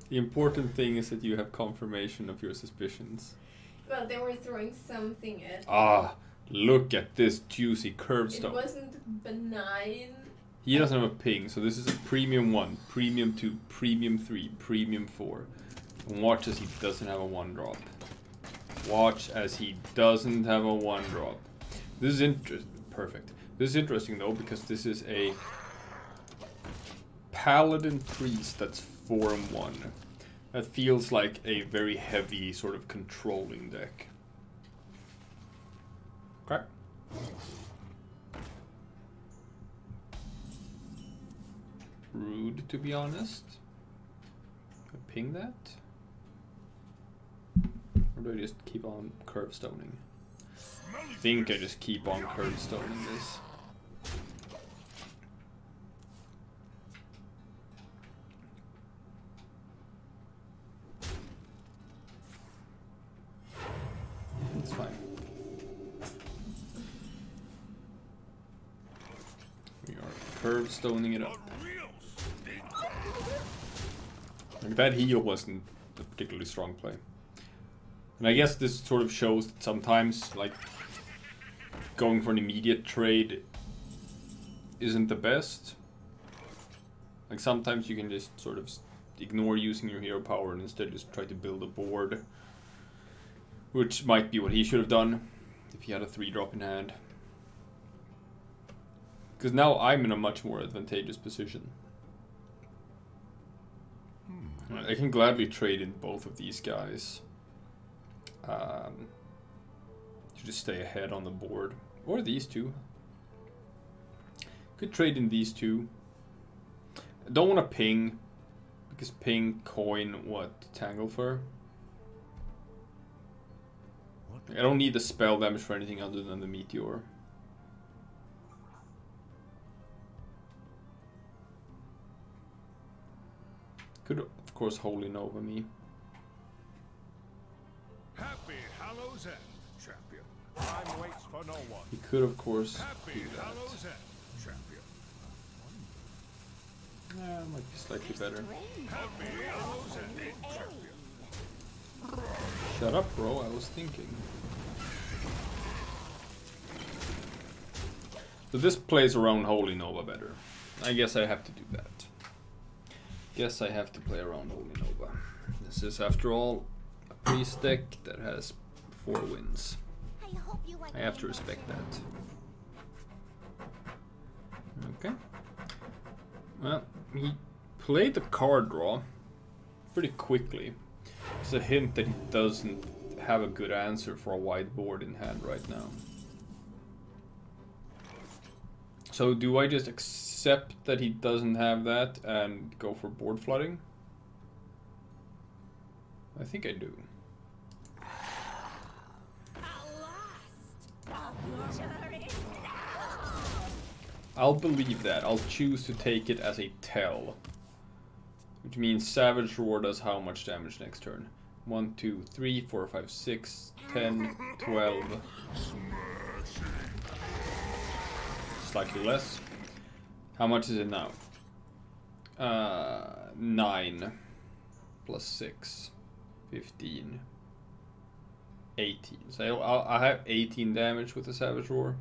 The important thing is that you have confirmation of your suspicions. Well, they were throwing something at me. Ah, look at this juicy curve It stuff. wasn't benign. He doesn't have a ping, so this is a premium 1, premium 2, premium 3, premium 4. And watch as he doesn't have a 1-drop. Watch as he doesn't have a 1-drop. This is perfect. This is interesting though, because this is a Paladin priest that's 4 and 1. That feels like a very heavy sort of controlling deck. Okay. Rude, to be honest. Can I ping that? Or do I just keep on curve stoning? I think I just keep on curve stoning this. It's fine. We are curve stoning it up. Like that heal wasn't a particularly strong play. And I guess this sort of shows that sometimes, like, going for an immediate trade isn't the best. Like, sometimes you can just sort of ignore using your hero power and instead just try to build a board. Which might be what he should have done if he had a 3-drop in hand. Because now I'm in a much more advantageous position. I can gladly trade in both of these guys. To just stay ahead on the board. Or these two. Could trade in these two. I don't want to ping. Because ping, coin, what? Tangle Fur? I don't need the spell damage for anything other than the meteor. Could, of course, Holy Nova me. Happy Hallows End, champion. Time waits for no one. He could, of course, Happy do that. Hallows End, champion. Might be slightly better. Happy Hallows End, champion. Shut up, bro. I was thinking. So this plays around Holy Nova better. I guess I have to do that. Guess I have to play around Holy Nova. This is, after all, a priest deck that has 4 wins. I have to respect that. Okay. Well, he played the card draw pretty quickly. It's a hint that he doesn't have a good answer for a wide board in hand right now. So do I just accept that he doesn't have that and go for board flooding? I think I do. I'll believe that. I'll choose to take it as a tell. Which means Savage Roar does how much damage next turn? 1, 2, 3, 4, 5, 6, 10, 12. Slightly less. How much is it now? 9 plus 6. 15. 18. So I have 18 damage with the Savage Roar.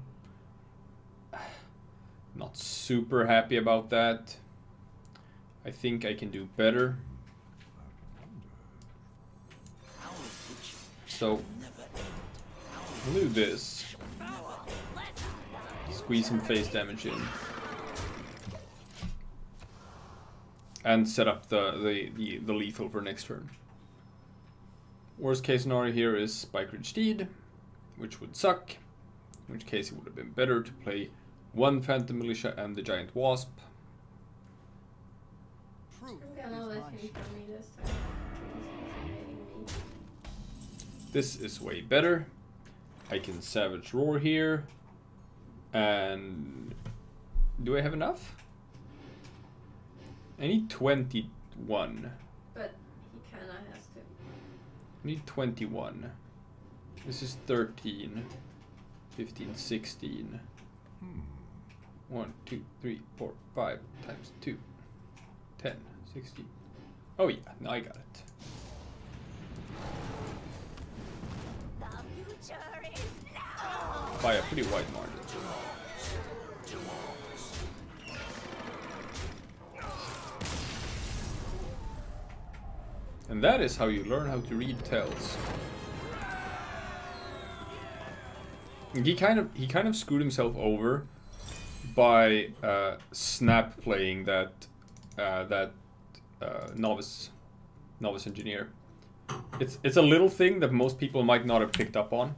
Not super happy about that. I think I can do better. So I'll do this. Squeeze some face damage in. And set up the lethal for next turn. Worst case scenario here is Spike Ridge Steed, which would suck. In which case it would have been better to play 1 Phantom Militia and the Giant Wasp. I'm gonna let him kill me this time. He's invading me. This is way better. I can Savage Roar here. And do I have enough? I need 21. But he kinda has to. I need 21. This is 13. 15, 16. 1, 2, 3, 4, 5 times 2. 10, 16. Oh yeah, now I got it. By a pretty wide margin. And that is how you learn how to read tells. He kind of screwed himself over by snap playing that novice engineer. It's a little thing that most people might not have picked up on,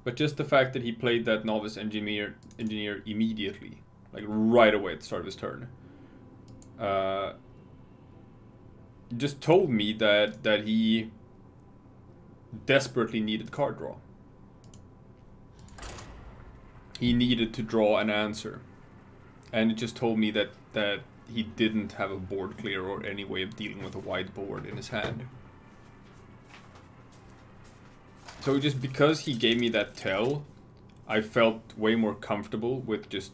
But just the fact that he played that novice engineer immediately, like right away at the start of his turn, just told me that he desperately needed card draw. He needed to draw an answer, and it just told me that he didn't have a board clear or any way of dealing with a wide board in his hand. So just because he gave me that tell, I felt way more comfortable with just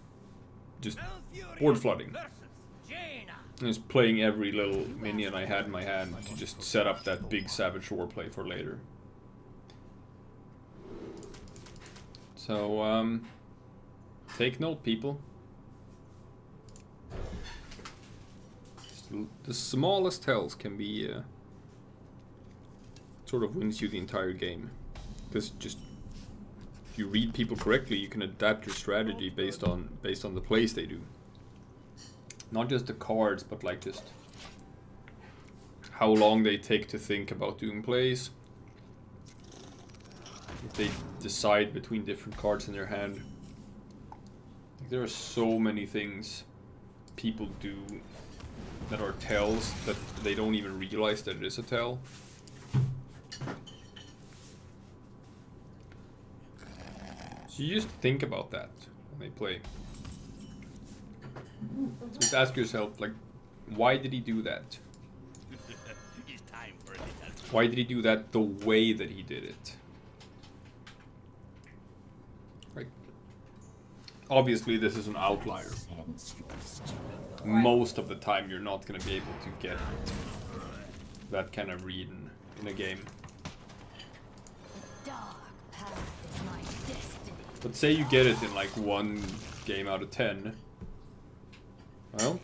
board flooding. And just playing every little minion I had in my hand to just set up that big Savage War play for later. So, take note, people. The smallest tells can be sort of wins you the entire game. Because just if you read people correctly, you can adapt your strategy based on the plays they do. Not just the cards, but like just how long they take to think about doing plays. If they decide between different cards in their hand. Like, there are so many things people do that are tells that they don't even realize that it is a tell. So you just think about that when they play. Just ask yourself, like, why did he do that? Why did he do that the way that he did it? Right. Obviously, this is an outlier. Most of the time, you're not going to be able to get that kind of read in a game. But say you get it in like 1 game out of 10. Well,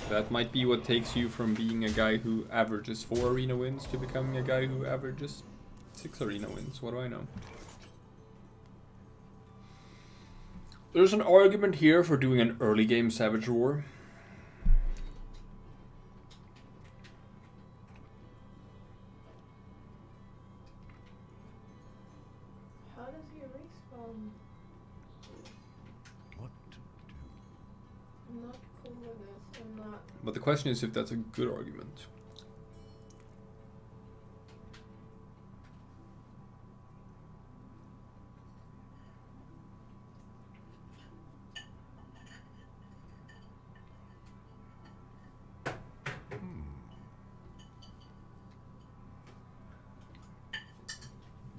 that might be what takes you from being a guy who averages 4 arena wins to becoming a guy who averages 6 arena wins. What do I know? There's an argument here for doing an early game Savage War. How does he respawn? What to do? I'm not cool with this. I'm not. But the question is if that's a good argument.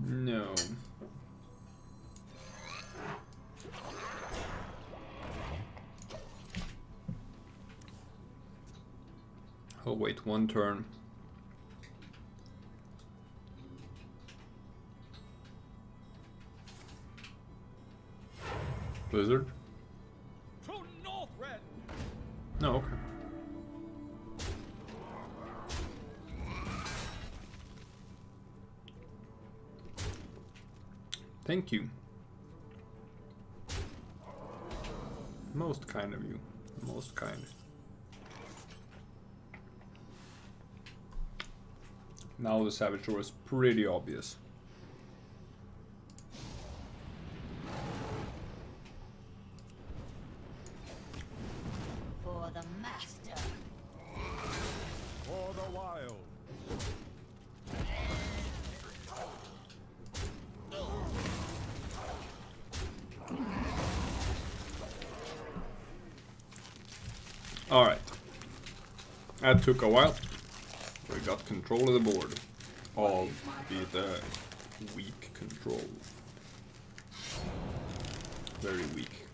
No. I'll wait 1 turn. Blizzard? No, okay. Thank you. Most kind of you. Most kind. Now the Savage War is pretty obvious. For the master. For the wild. Alright. That took a while. We got control of the board. Albeit a weak control. Very weak.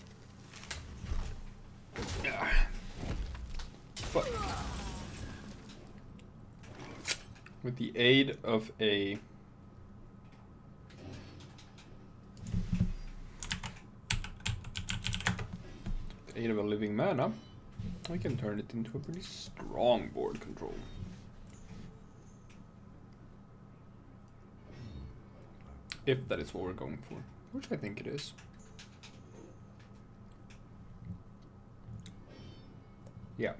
But with the aid of a living mana, I can turn it into a pretty strong board control. If that is what we're going for, which I think it is. Yeah.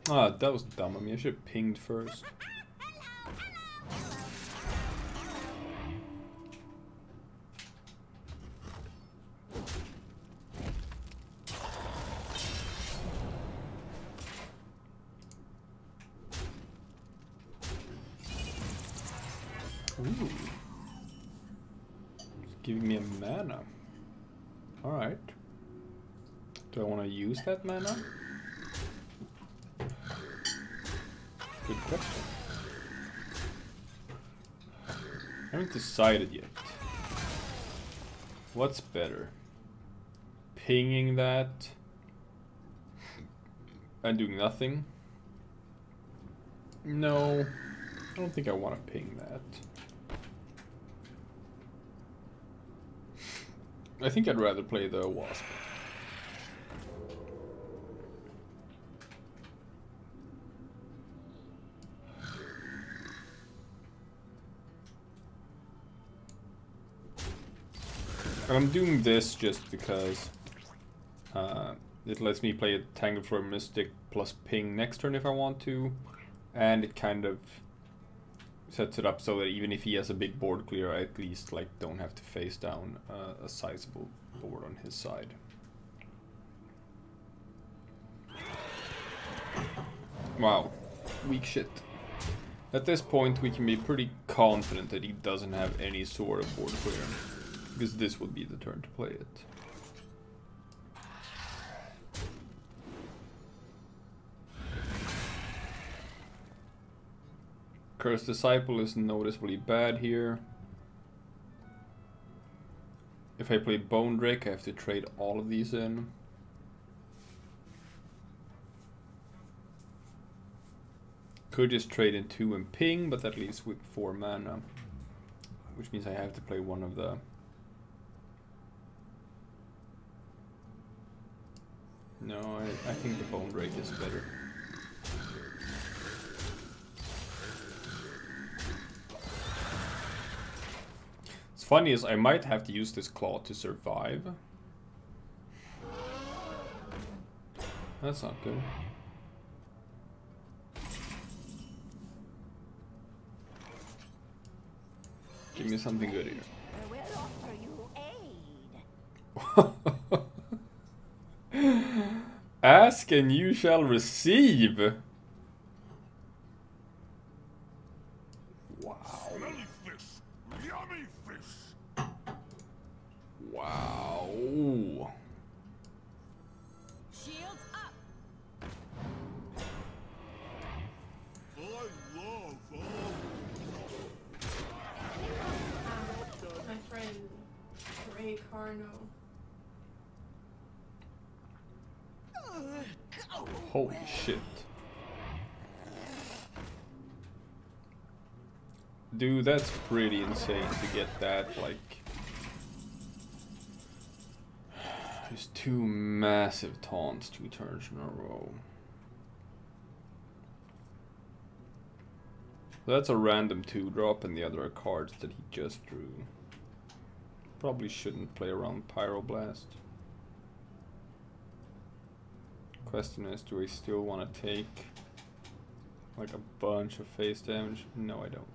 Ah, that was dumb. I mean, I should have pinged first. Ooh. It's giving me a mana. Alright. Do I want to use that mana? Good question. I haven't decided yet. What's better? Pinging that and doing nothing? No, I don't think I want to ping that. I think I'd rather play the Wasp. And I'm doing this just because it lets me play a Tangled Flora Mystic plus ping next turn if I want to, and it kind of sets it up so that even if he has a big board clear, I at least like don't have to face down a sizable board on his side. Wow, weak shit. At this point we can be pretty confident that he doesn't have any sort of board clear, because this would be the turn to play it. Cursed Disciple is noticeably bad here. If I play Bone Drake, I have to trade all of these in. Could just trade in 2 and ping, but that leaves with 4 mana, which means I have to play one of the... No, I think the Bone Drake is better. What's funny is I might have to use this claw to survive. That's not good. Give me something good here. I will offer you aid. Ask and you shall receive. Wow. Smelly fish! Yummy fish! Wow. Shields up. I love My friend Ray Carno. Holy shit. Dude, that's pretty insane to get that, like... Just 2 massive taunts 2 turns in a row. That's a random 2-drop, and the other are cards that he just drew. Probably shouldn't play around Pyroblast. Question is, do I still want to take like a bunch of face damage? No, I don't.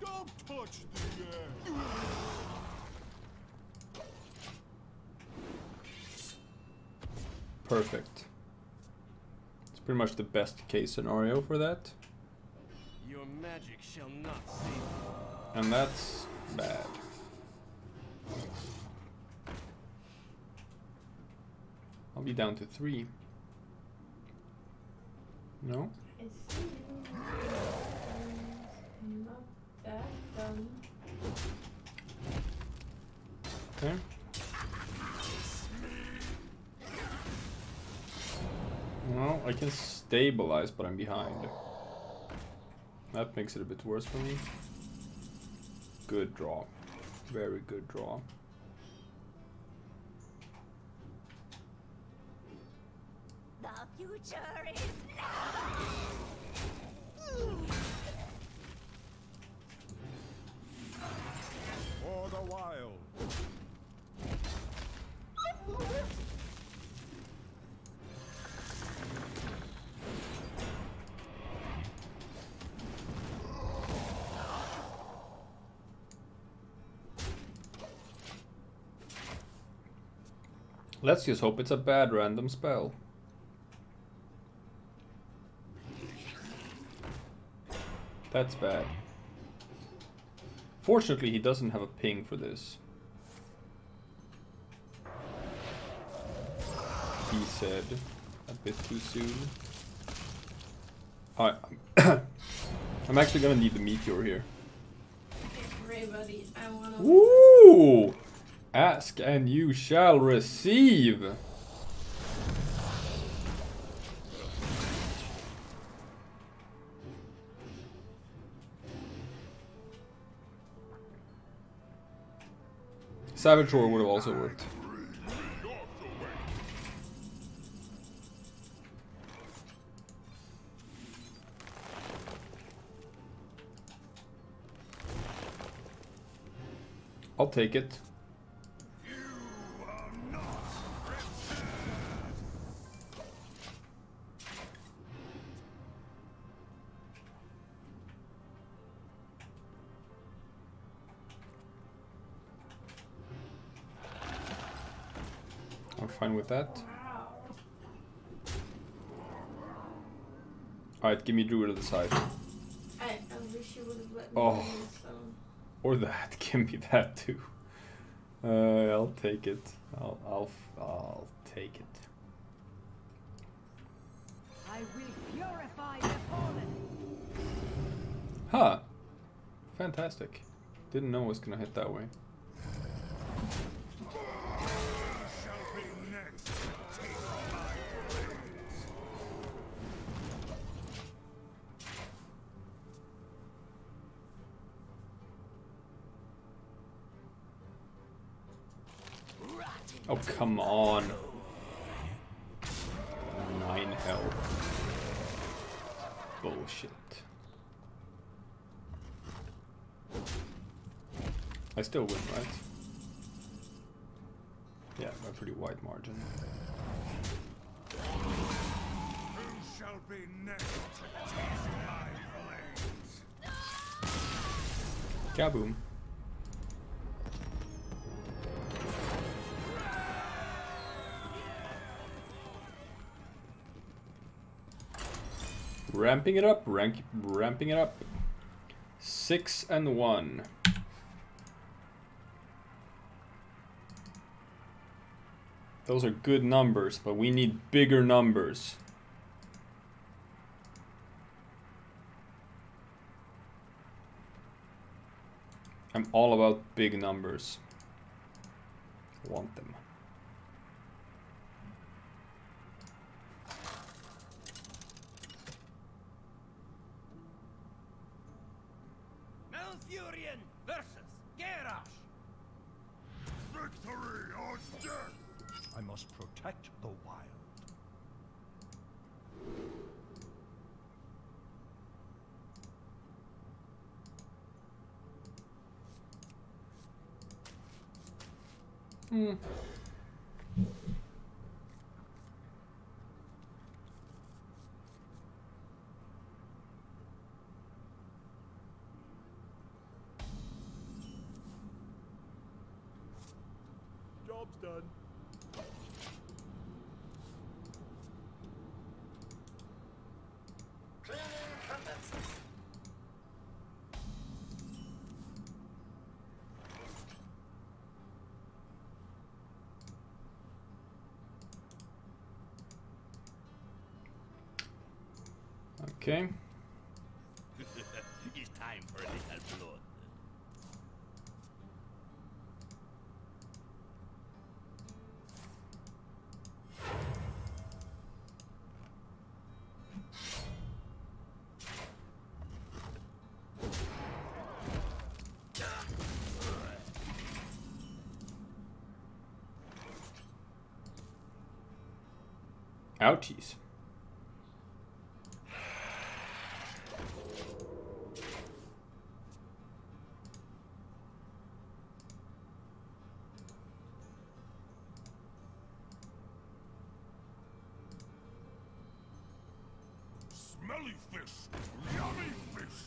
Don't touch the air! Perfect. It's pretty much the best case scenario for that. Your magic shall not save you. And that's bad. I'll be down to 3. No? It's not that dumb. Okay. Well, I can stabilize, but I'm behind. That makes it a bit worse for me. Good draw. Very good draw. The future is now. wild. Let's just hope it's a bad random spell. That's bad. Fortunately, he doesn't have a ping for this. He said a bit too soon. Alright, I'm actually gonna need the meteor here. Ray, buddy, I wanna. Ooh! Ask and you shall receive. Savage Roar would have also worked. I'll take it. I'm fine with that. Wow. Alright, give me Druid to the side. I wish you would have let me Oh. bring this stone. Or that, give me that too. I'll take it. I'll take it. I will purify the fallen. Huh. Fantastic. Didn't know it was gonna hit that way. Shall be next. Take my blades. Oh, come on. 9 health. Bullshit. I still win, right? Yeah, by a pretty wide margin. Who shall be next to taste my blades? Kaboom. Ramping it up, ramping it up. 6 and 1. Those are good numbers, but we need bigger numbers. I'm all about big numbers. I want them. Malfurion versus Garrosh. Victory or death! I must protect the wild. Job's done. Okay. It's time for a little blood. Ouchies. Smelly fish! Yummy fish!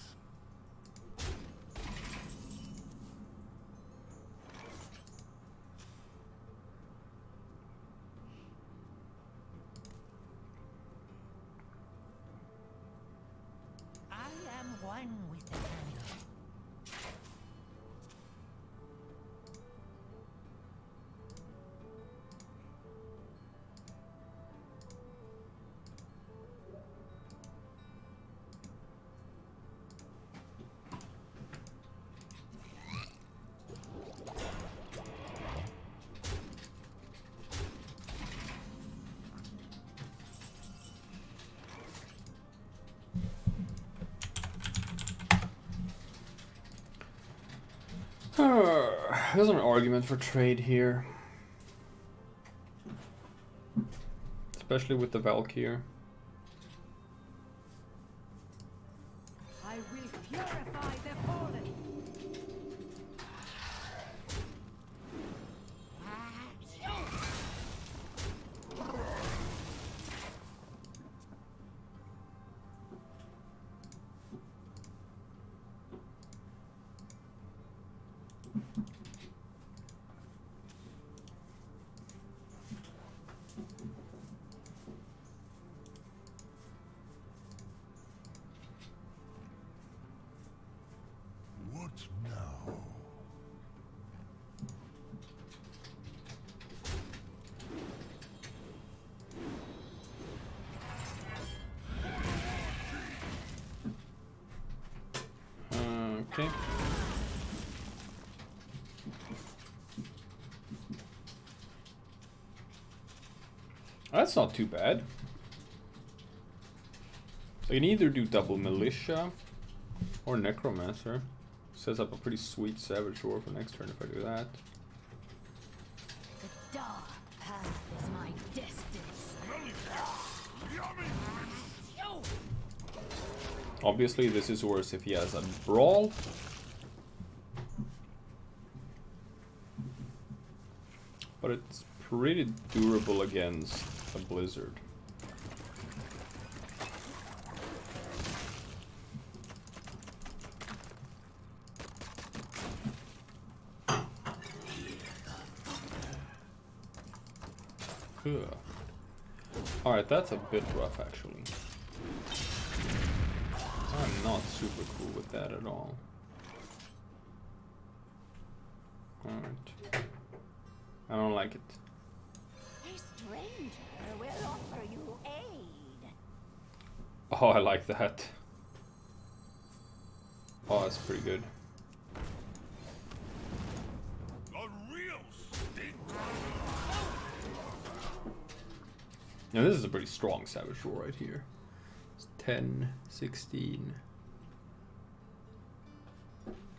I am one with the candle. There's an argument for trade here. Especially with the Valkyr. I will purify the fallen. What now? Okay. That's not too bad. So you can either do double militia or necromancer. Sets up a pretty sweet savage war for next turn if I do that. The dark path is my destiny. Smelly fish! Yummy fish! Obviously this is worse if he has a brawl. But it's pretty durable against a blizzard. Alright, that's a bit rough actually. I'm not super cool with that at all. Alright. I don't like it. A stranger will offer you aid. Oh, I like that. Oh, that's pretty good. A real stink! Now this is a pretty strong savage roll right here. It's 10, 16,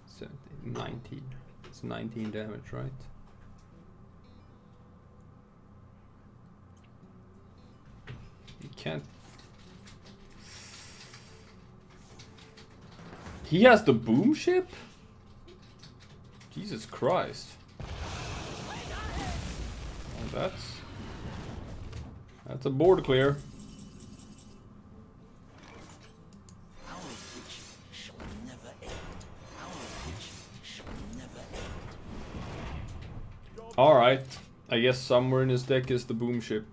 17, 19. It's 19 damage, right? You can't... He has the boom ship? Jesus Christ. Oh, that's a board clear. Our witch shall never end. Our witch shall never end. Alright. I guess somewhere in his deck is the boom ship.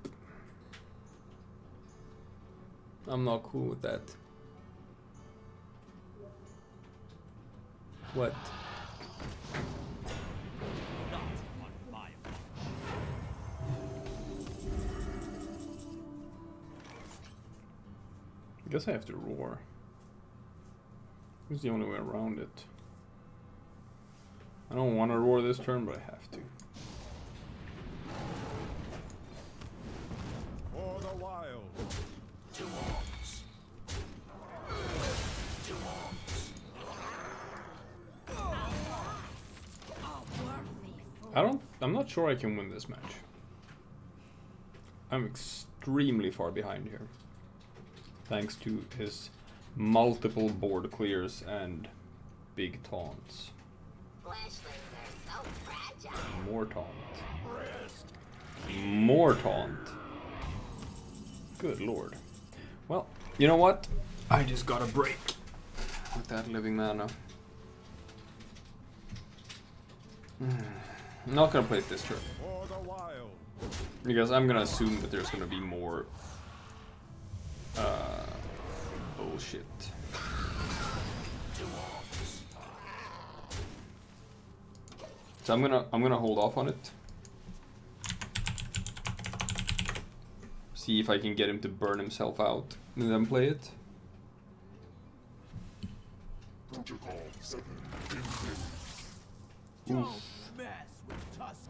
I'm not cool with that. What? I guess I have to roar. It's the only way around it. I don't want to roar this turn, but I have to. For the wild! Two arms. Two arms. I'm not sure I can win this match. I'm extremely far behind here. Thanks to his multiple board clears and big taunts. Flashlings are so fragile. More taunt. More taunt. Good lord. Well, you know what? I just got a break with that living mana. I'm not gonna play it this turn. Because I'm gonna assume that there's gonna be more bullshit. So I'm gonna hold off on it. See if I can get him to burn himself out and then play it. Protocol 7. Don't mess with Tusk.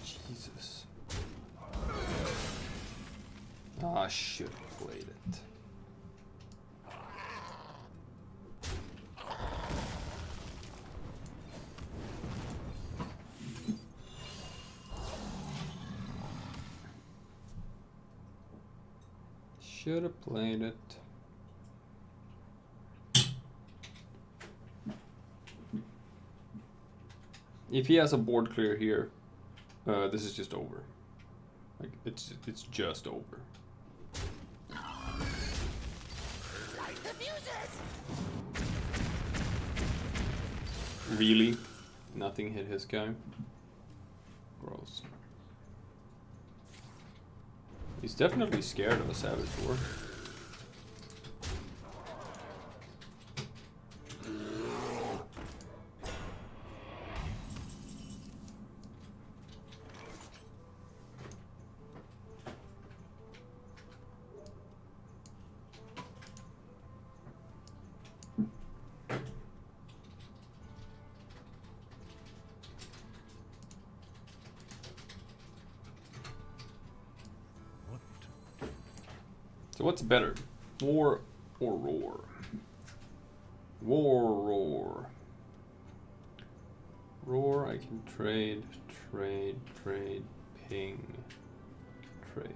Jesus. Ah, I should have played it. Should have played it. If he has a board clear here, this is just over. Like it's just over. Really? Nothing hit his guy? Gross. He's definitely scared of a Savage War. So what's better, war or roar? Roar. Roar, I can trade, ping, trade.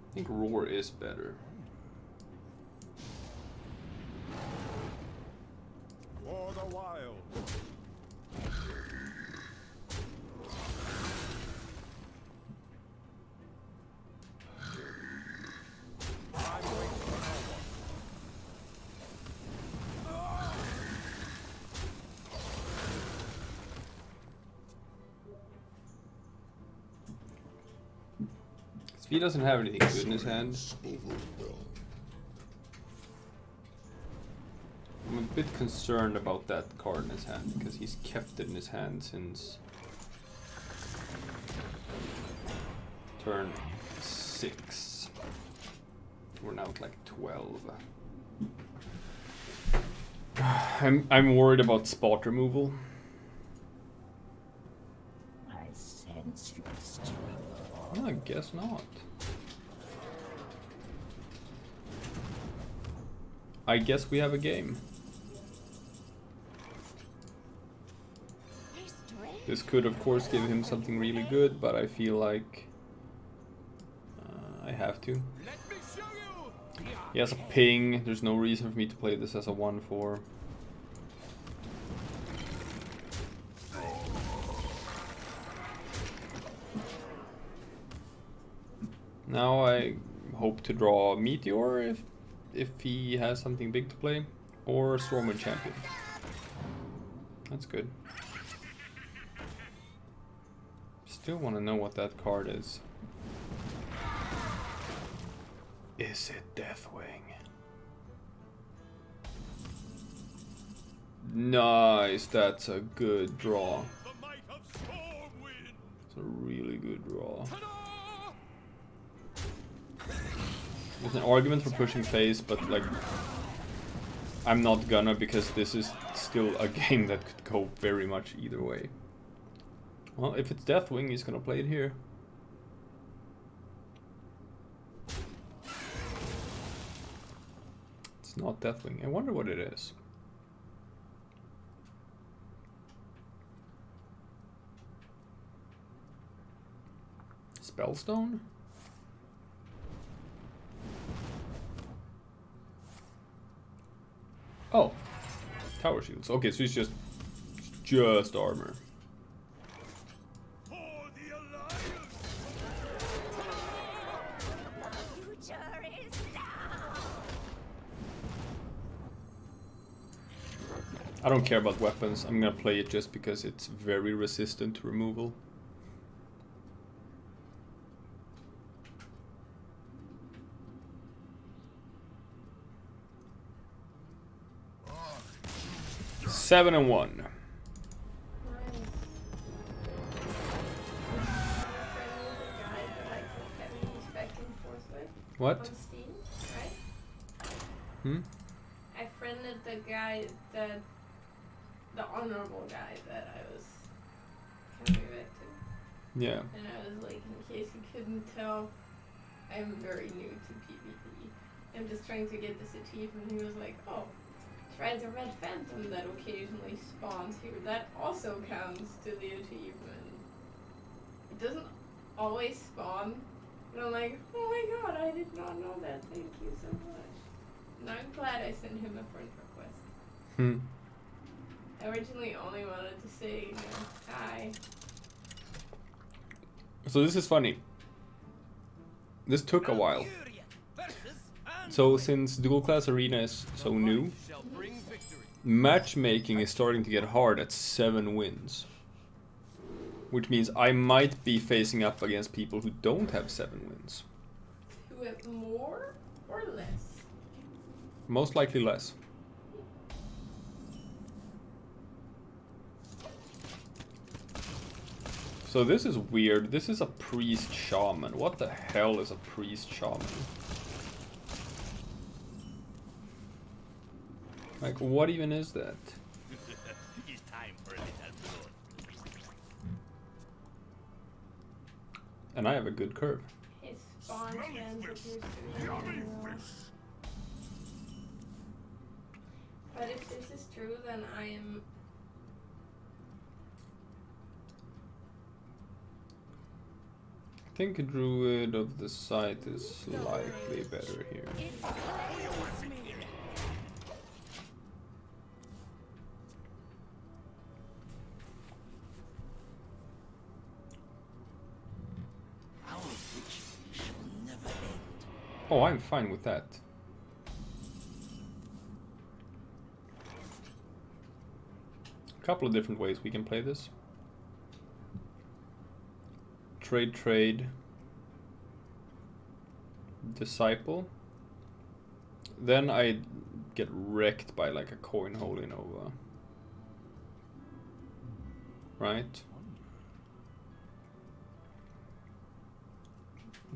I think roar is better. For the wild. He doesn't have anything good in his hand. I'm a bit concerned about that card in his hand because he's kept it in his hand since turn 6. We're now at like 12. I'm worried about spot removal. I sense your strength. I guess not. I guess we have a game. This could of course give him something really good, but I feel like I have to. He has a ping, there's no reason for me to play this as a 1/4. Now I hope to draw Meteor if he has something big to play, or Stormwind Champion. That's good. Still want to know what that card is. Is it Deathwing? Nice, that's a good draw. It's a really good draw. There's an argument for pushing face, but like I'm not gonna, because this is still a game that could go very much either way. Well, if it's Deathwing, he's gonna play it here. It's not Deathwing. I wonder what it is. Spellstone? Oh, tower shields. Okay, so it's just armor. I don't care about weapons. I'm gonna play it just because it's very resistant to removal. I 7-1. Nice. What? On Steam, right? Hmm? I friended the guy that, the honorable guy that I was coming back to. Yeah. And I was like, in case you couldn't tell, I'm very new to PvP. I'm just trying to get this achievement. He was like, oh, try the red phantom that occasionally spawns here. That also counts to the achievement. It doesn't always spawn. And I'm like, oh my god, I did not know that. Thank you so much. And I'm glad I sent him a friend request. Hmm. I originally only wanted to say, you know, hi. So this is funny. This took a while. So since Dual Class Arena is so new, matchmaking is starting to get hard at 7 wins. Which means I might be facing up against people who don't have 7 wins. Who have more or less? Most likely less. So this is weird. This is a priest shaman. What the hell is a priest shaman? Like, what even is that? It's time for a little blood. And I have a good curve. His spawn chance appears to be really low. But if this is true, then I am... I think a druid of the site is slightly better here. Our witch shall never end. Oh, I'm fine with that. A couple of different ways we can play this. Trade. Disciple. Then I get wrecked by like a coin holding over. Right?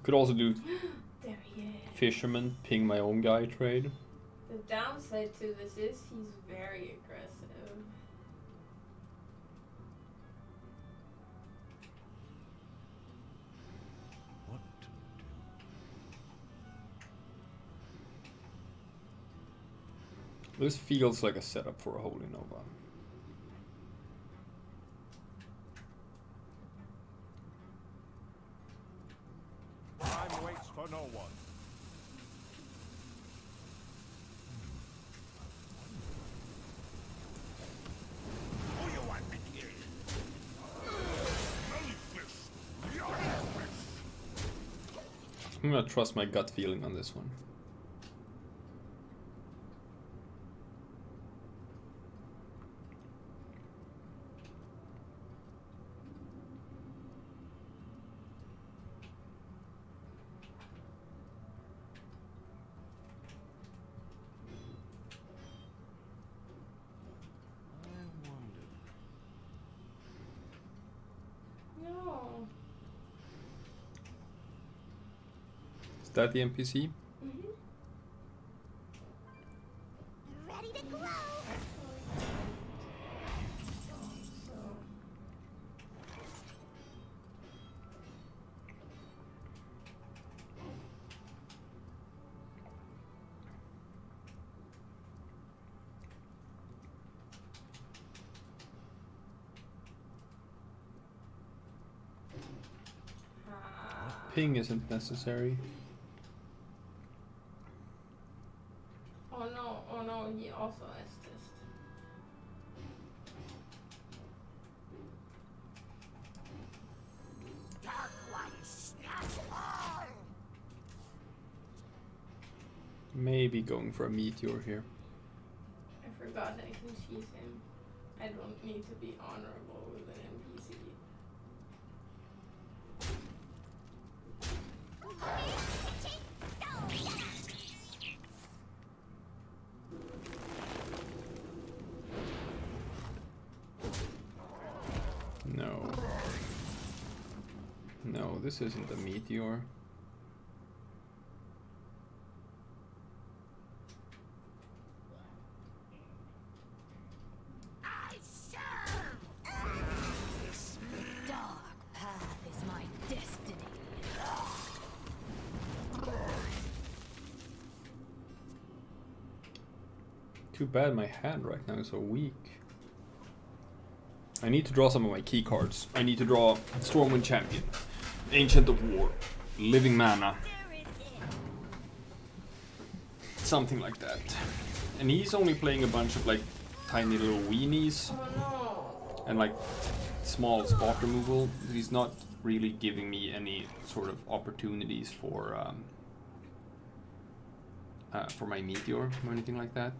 Could also do There he is. fisherman, ping my own guy trade. The downside to this is he's very aggressive. what to do. This feels like a setup for a holy nova. Time waits for no one. Who you want to kill? I'm gonna trust my gut feeling on this one. No. Is that the NPC? Mm-hmm. Ready to grow. Ping isn't necessary. Oh no, he also has this. Dark one snatch all. Maybe going for a meteor here. I forgot I can cheese him. I don't need to be honorable with an NPC. No. No, this isn't a meteor. I serve! This dark path is my destiny. Too bad my hand right now is so weak. I need to draw some of my key cards. I need to draw Stormwind Champion, Ancient of War, Living Mana, something like that. And he's only playing a bunch of like tiny little weenies Oh and like small spot removal. He's not really giving me any sort of opportunities for my meteor or anything like that.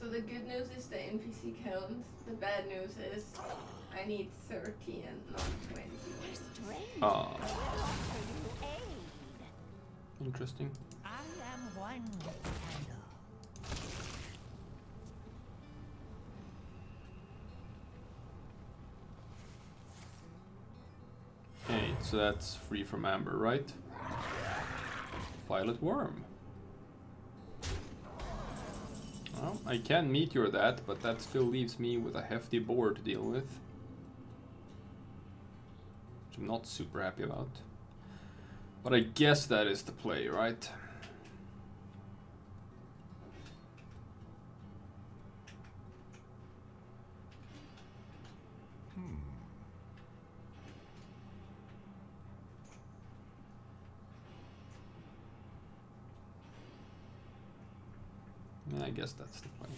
So the good news is the NPC counts. The bad news is I need 30 and not 20. Interesting. I am one with the candle. Okay, so that's free from amber, right? Violet Worm. Well, I can meteor that, but that still leaves me with a hefty board to deal with. Which I'm not super happy about. But I guess that is the play, right? Yeah, I guess that's the plan.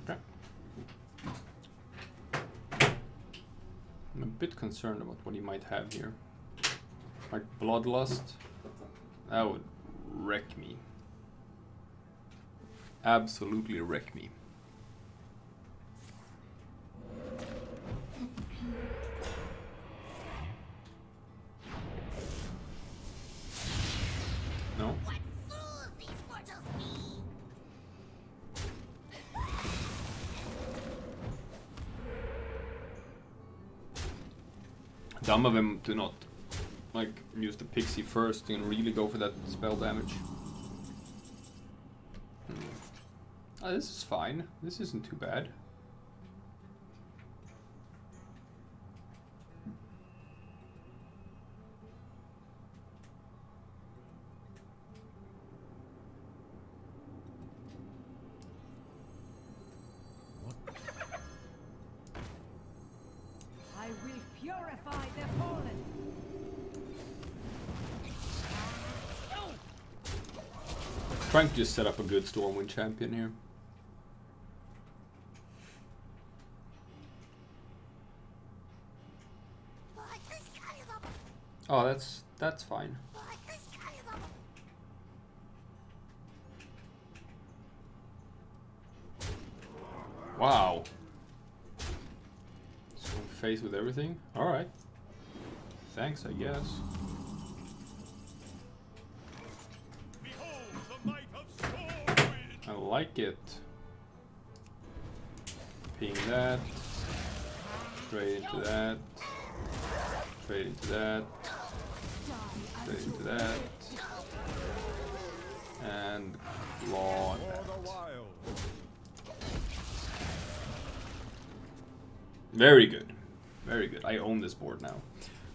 Okay. I'm a bit concerned about what he might have here. Like Bloodlust, that would wreck me. Absolutely wreck me. No? What fools these mortals be! Some of them do not like use the pixie first and really go for that spell damage. Oh, this is fine. This isn't too bad. I will purify the fallen. Trying to just set up a good Stormwind champion here. Oh, that's fine. Wow. So face with everything? Alright. Thanks, I guess. I like it. Ping that. Trade into that. Trade into that. Trade into that. And claw that. Very good. Very good. I own this board now.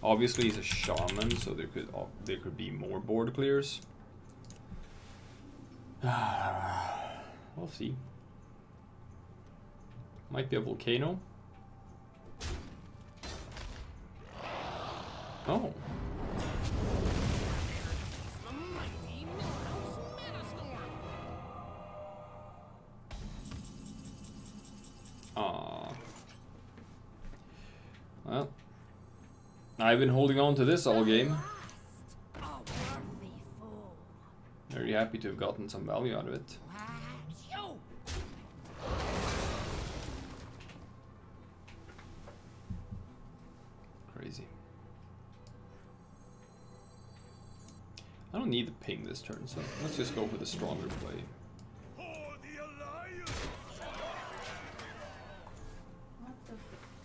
Obviously he's a shaman, so there could be more board clears. We'll see. Might be a volcano. Oh. Ah. Well, I've been holding on to this all game. Very happy to have gotten some value out of it. Crazy. I don't need to ping this turn, so let's just go for the stronger play. What the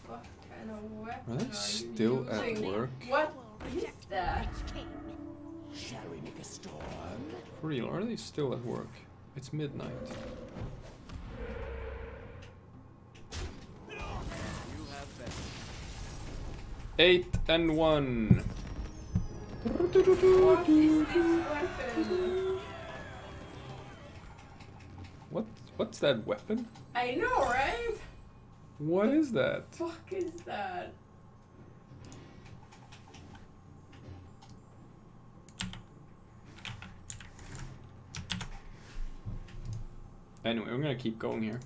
fuck kind of weapon Are they are still you at using? work? What is that? Shall we make a storm? For real, are they still at work? It's midnight. You have been. 8 and 1. What is this weapon? What's that weapon? I know, right? What is that? Fuck is that? Anyway, we're gonna keep going here.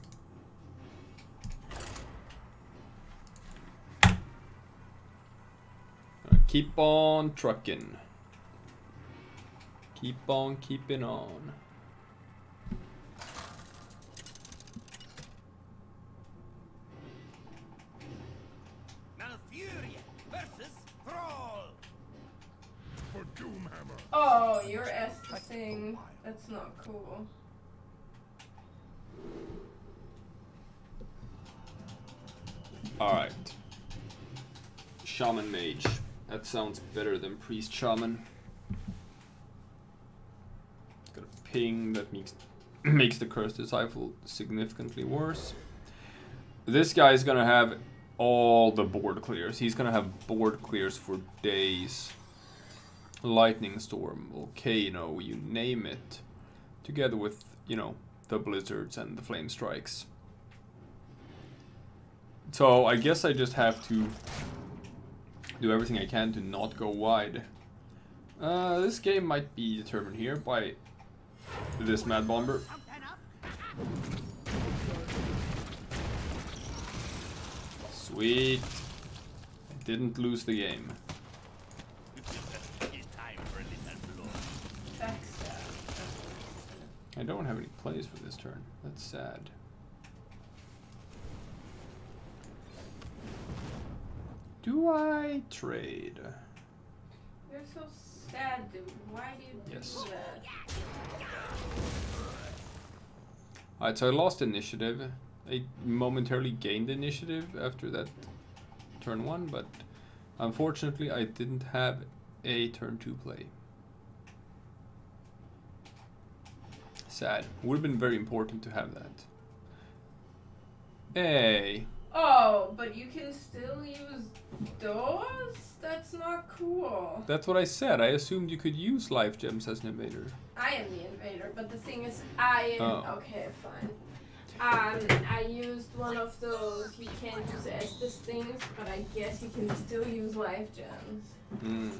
Keep on trucking. Keep on keeping on. Malfuria versus Thrall. For Doomhammer. Oh, you're Esting. That's not cool. Alright. Shaman Mage. That sounds better than Priest Shaman. Got a ping that makes the Curse Disciple significantly worse. This guy is gonna have all the board clears. He's gonna have board clears for days. Lightning Storm, Volcano, you name it. Together with, you know, the Blizzards and the Flame Strikes. So I guess I just have to do everything I can to not go wide. This game might be determined here by this Mad Bomber. Sweet. I didn't lose the game. I don't have any plays for this turn. That's sad. Do I trade? You're so sad, dude. Why do you Yes. do that? Alright, so I lost initiative. I momentarily gained initiative after that turn 1, but unfortunately I didn't have a turn 2 play. Sad. Would have been very important to have that. Hey. Oh, but you can still use those? That's not cool. That's what I said. I assumed you could use life gems as an invader. I am the invader, but the thing is, Oh. okay, fine. I used one of those. We can't use Estes things, but I guess you can still use life gems. Hmm.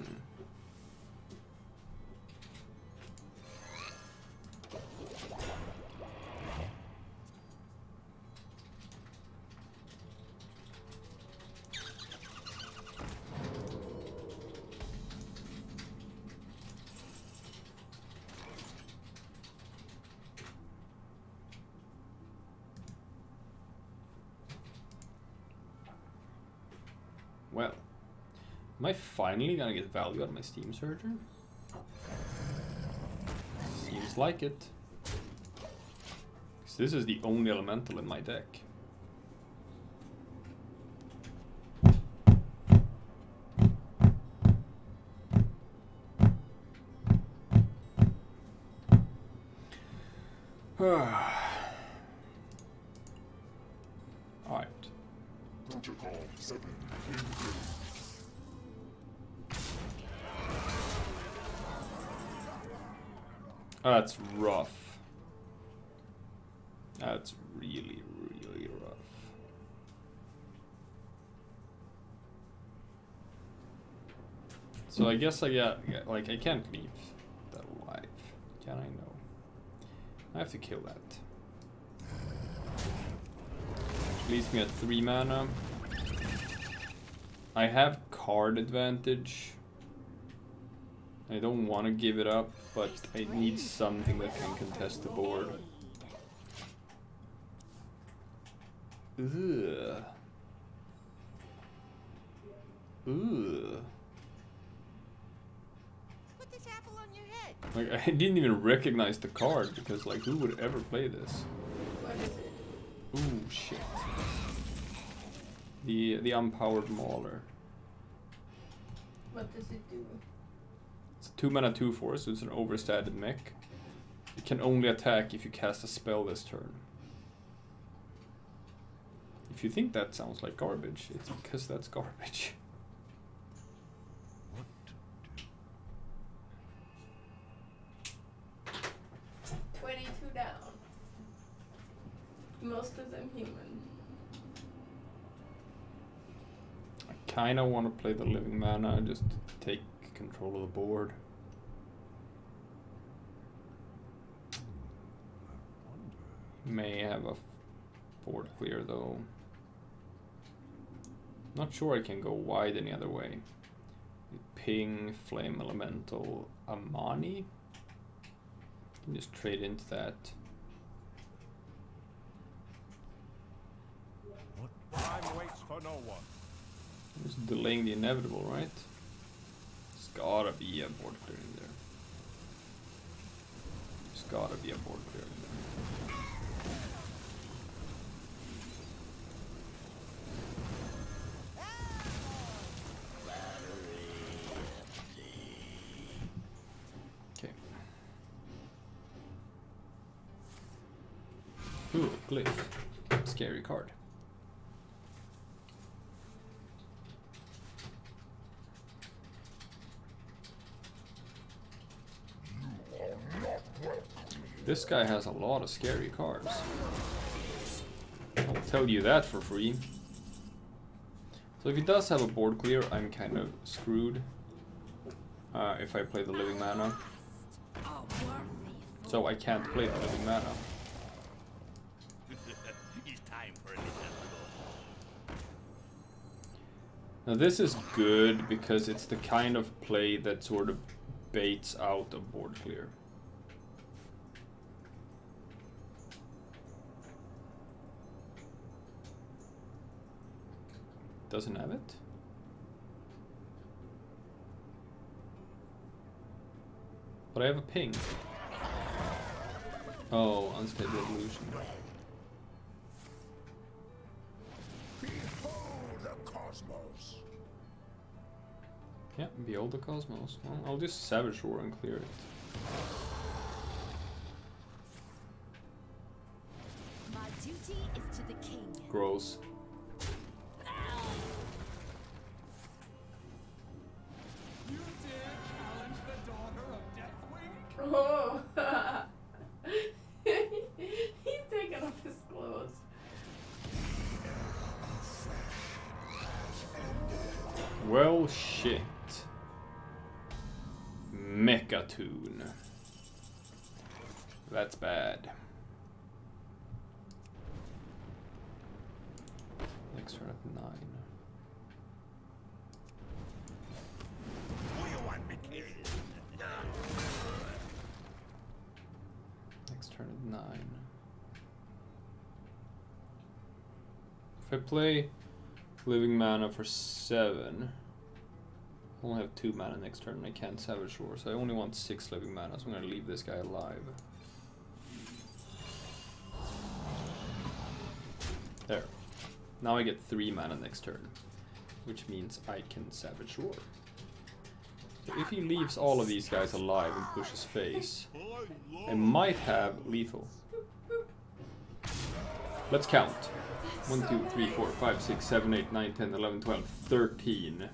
Well, am I finally gonna get value out of my Steam Surger? Seems like it. 'Cause this is the only elemental in my deck. Alright. Protocol 7. That's rough. That's really, really rough. So I guess I got like I can't leave that alive. Can I? No. I have to kill that. Which leaves me at 3 mana. I have card advantage. I don't want to give it up, but I need something that can contest the board. Ugh. Ugh. Put this apple on your head. Like, I didn't even recognize the card because, like, who would ever play this? What is it? Ooh, shit. The unpowered mauler. What does it do? It's a 2 mana 2/4, so it's an overstated mech. It can only attack if you cast a spell this turn. If you think that sounds like garbage, it's because that's garbage. 22 down. Most of them human. I kinda want to play the living mana, just to take control of the board. May have a board clear though. Not sure I can go wide any other way. Ping, Flame Elemental, Amani. Can just trade into that. Time waits for no one. Just delaying the inevitable, right? There's gotta be a board clear in there. There's gotta be a board clear in there. Okay. Ooh, glyph. Scary card. This guy has a lot of scary cards. I'll tell you that for free. So if he does have a board clear, I'm kind of screwed. If I play the living mana. So I can't play the living mana. It's time for a little. Now this is good because it's the kind of play that sort of baits out a board clear. Doesn't have it? But I have a ping. Oh, Unstable Evolution. Behold the cosmos. Yeah, Behold the Cosmos. Well, I'll just Savage Roar and clear it. My duty is to the king. Gross. You dare challenge the daughter of Deathwing? Oh! He's taking off his clothes. Well, shit. Mechatoon. That's bad. Next turn at 9. Who you want me kill? Next turn at 9. If I play living mana for 7, I only have 2 mana next turn and I can't Savage Roar, so I only want 6 living mana, so I'm gonna leave this guy alive. There. Now I get 3 mana next turn, which means I can Savage Roar. So if he leaves all of these guys alive and pushes face, I might have lethal. Let's count. 1, 2, 3, 4, 5, 6, 7, 8, 9, 10, 11, 12, 13.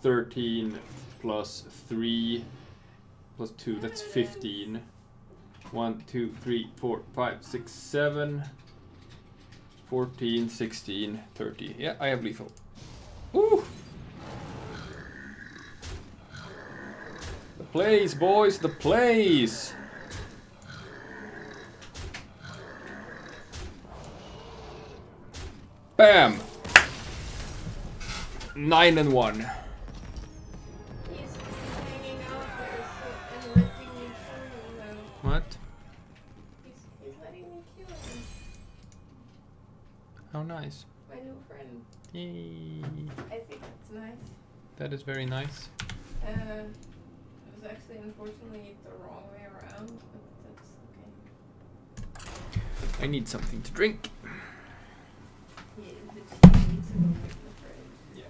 13 plus 3 plus 2, that's 15. 1, 2, 3, 4, 5, 6, 7, 14, 16, 30. Yeah, I have lethal. Ooh! plays, boys, the plays. Bam! 9 and 1. He's hanging out there and letting me kill him though. What? He's letting me kill him. How nice. My new friend. Yay. I think that's nice. That is very nice. It was actually unfortunately the wrong way around, but that's okay. I need something to drink. Yeah, the tea needs to go in the fridge. Yeah.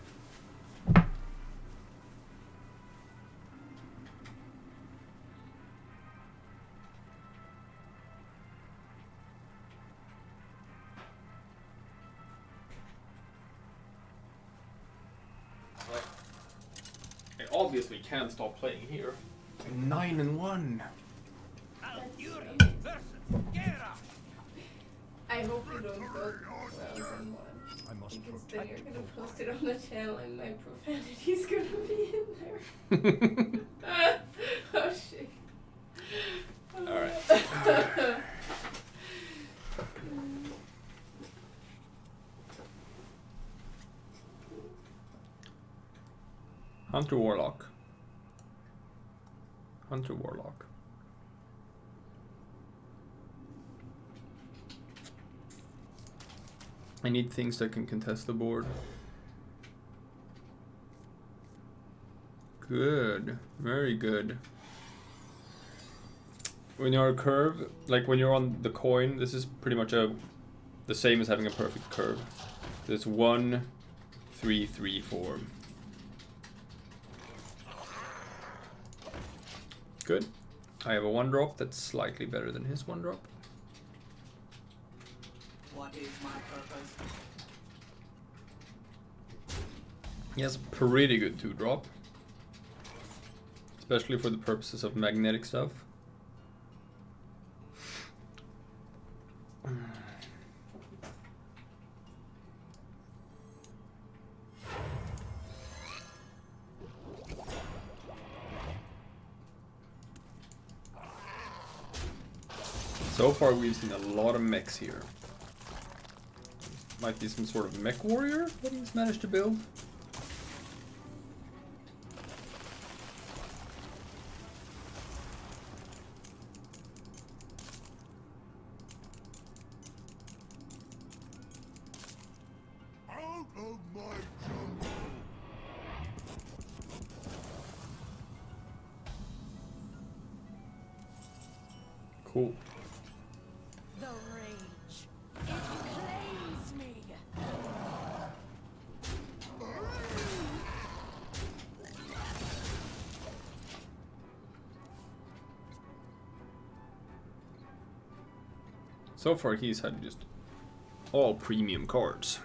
I obviously can't stop playing here. 9 and 1. I hope you don't go 12 and 1. Because then you're gonna post it on the channel and my profanity's gonna be in there. Oh shit. Alright. Hunter Warlock. Hunter Warlock. I need things that can contest the board. Good. Very good. When you're a curve, like when you're on the coin, this is pretty much the same as having a perfect curve. There's 1, 3, 3, 4. Good. I have a 1-drop that's slightly better than his 1-drop. What is my purpose? He has a pretty good 2-drop. Especially for the purposes of magnetic stuff. So far we've seen a lot of mechs here. Might be some sort of mech warrior that he's managed to build. Out of my jungle! Cool. The rage. It claims me. So far he's had just all premium cards.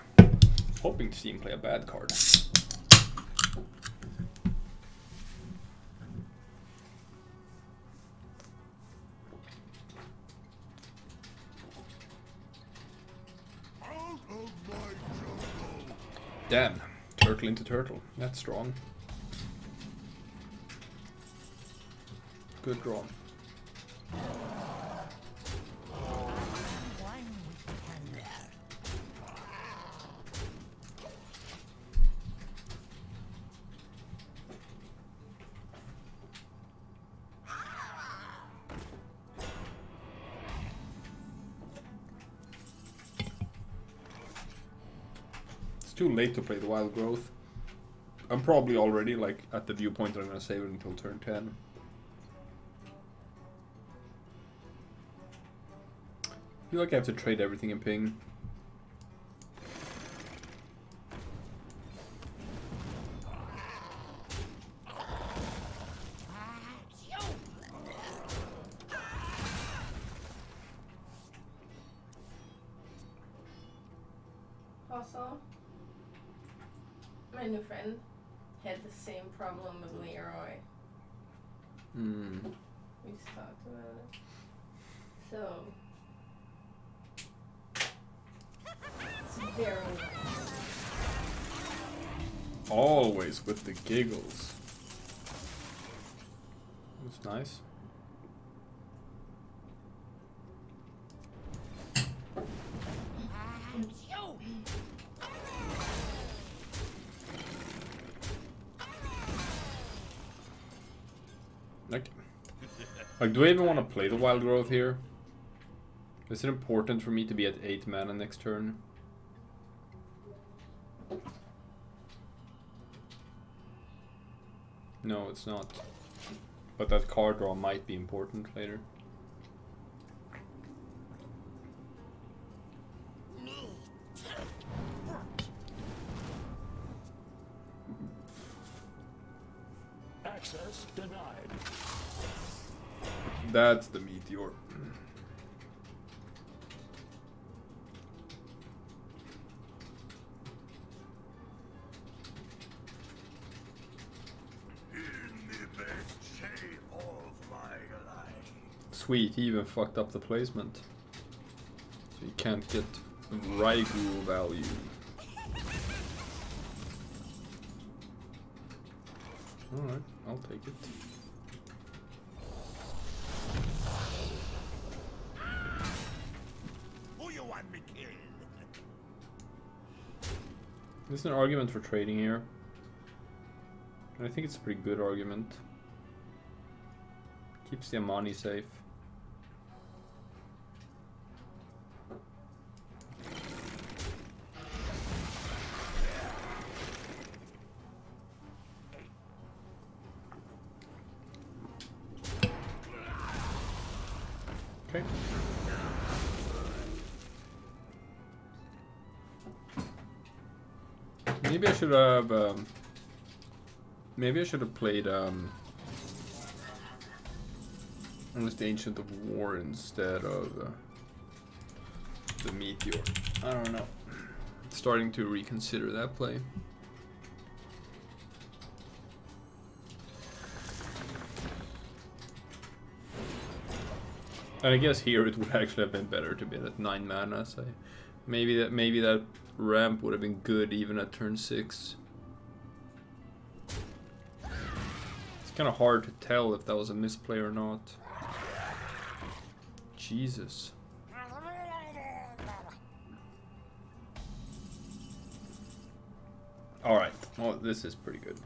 Hoping to see him play a bad card. Out of my jungle! Damn, turtle into turtle. That's strong. Good draw. One with the thunder. It's too late to play the wild growth. I'm probably already like at the viewpoint that I'm gonna save it until turn 10. I feel like I have to trade everything in ping. Also, my new friend had the same problem with Leroy. Hmm. We just talked about it. So, it's very nice. Always with the giggles. That's nice. Like, do I even want to play the Wild Growth here? Is it important for me to be at 8 mana next turn? No, it's not. But that card draw might be important later. Access denied. That's the meteor. Sweet, he even fucked up the placement. So you can't get Raigu value. Alright, I'll take it. Who you want me killed? There's an argument for trading here. And I think it's a pretty good argument. Keeps the Amani safe. Okay. Maybe I should have. Maybe I should have played. Almost the Ancient of War instead of the Meteor. I don't know. Starting to reconsider that play. And I guess here it would actually have been better to be at 9 mana. So maybe that ramp would have been good even at turn 6. It's kind of hard to tell if that was a misplay or not. Jesus. All right. Well, this is pretty good.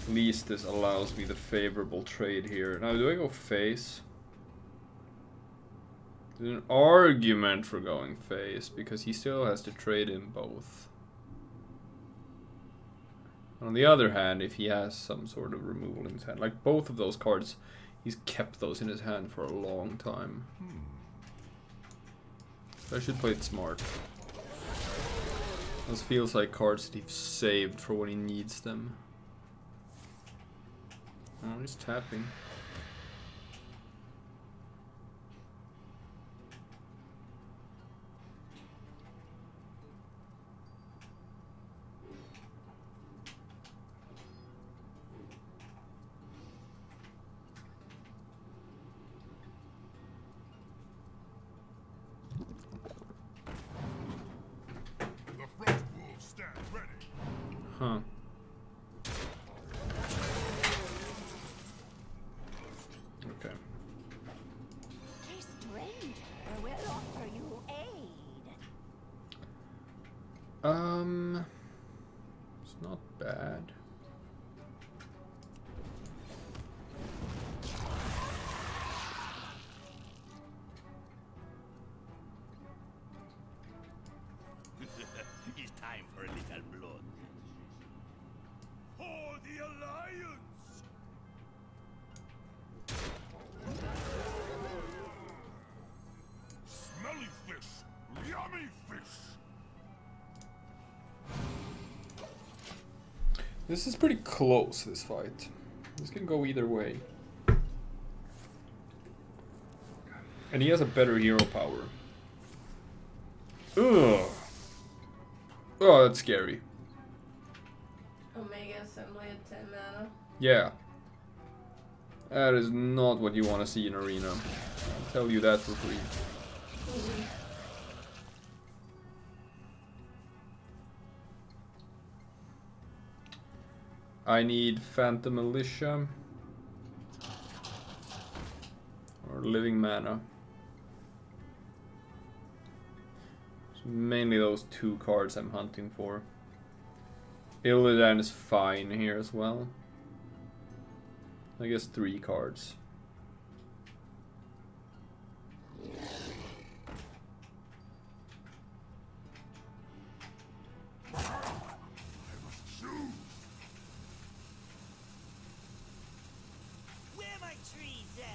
At least this allows me the favorable trade here. Now, do I go face? There's an argument for going face because he still has to trade in both. On the other hand, if he has some sort of removal in his hand, like both of those cards, he's kept those in his hand for a long time. So I should play it smart. Those feels like cards that he's saved for when he needs them. Oh, he's tapping. Huh. Okay. Stranger will offer you aid. It's not bad. It's time for a little blood. For the Alliance! Smelly fish! Yummy fish! This is pretty close, this fight. This can go either way. And he has a better hero power. Ugh. Oh, that's scary. Omega Assembly at 10 mana. Yeah. That is not what you want to see in Arena. I'll tell you that for free. I need Phantom Militia or Living Mana. So mainly those two cards I'm hunting for. Illidan is fine here as well. I guess 3 cards. Where my trees at?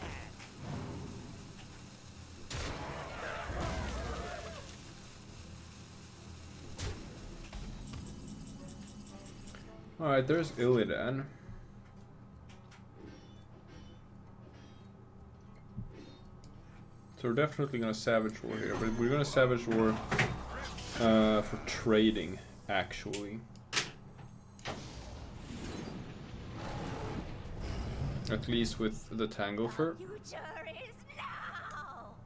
Alright, there's Illidan. So we're definitely gonna Savage War here, but we're gonna Savage War for trading, actually. At least with the Tanglefer. Future is now.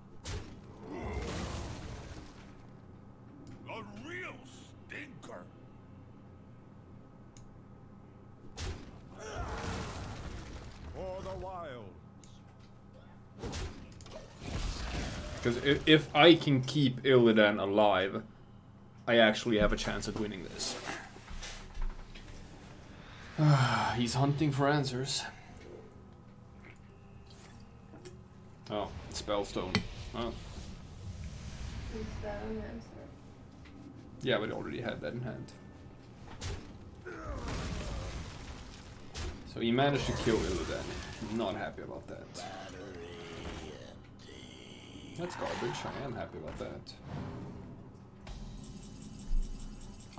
A real stinker. For the wild. Because if I can keep Illidan alive, I actually have a chance at winning this. He's hunting for answers. Oh, Spellstone. Oh. Is that an answer? Yeah, but I already had that in hand. So he managed to kill Illidan. Not happy about that. That's garbage. I am happy about that.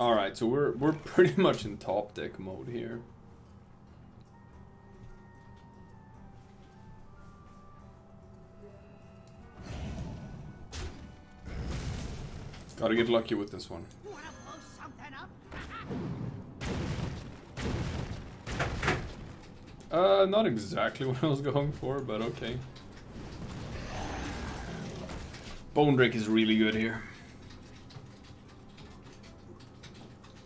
Alright, so we're pretty much in top deck mode here. Gotta get lucky with this one. Wanna blow something up? Not exactly what I was going for, but okay. Bone Drake is really good here.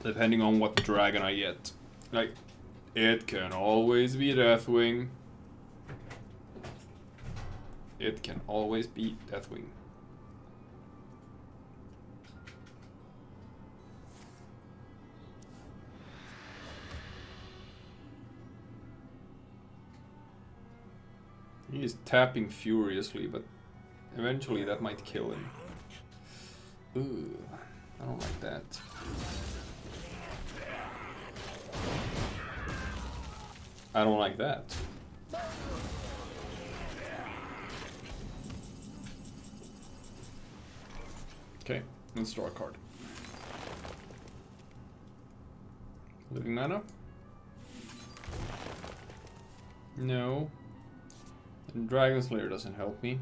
Depending on what dragon I get. Like, it can always be Deathwing. It can always be Deathwing. He is tapping furiously, but eventually that might kill him. Ooh, I don't like that. I don't like that. Okay, let's draw a card. Living Mana? No. And Dragon Slayer doesn't help me.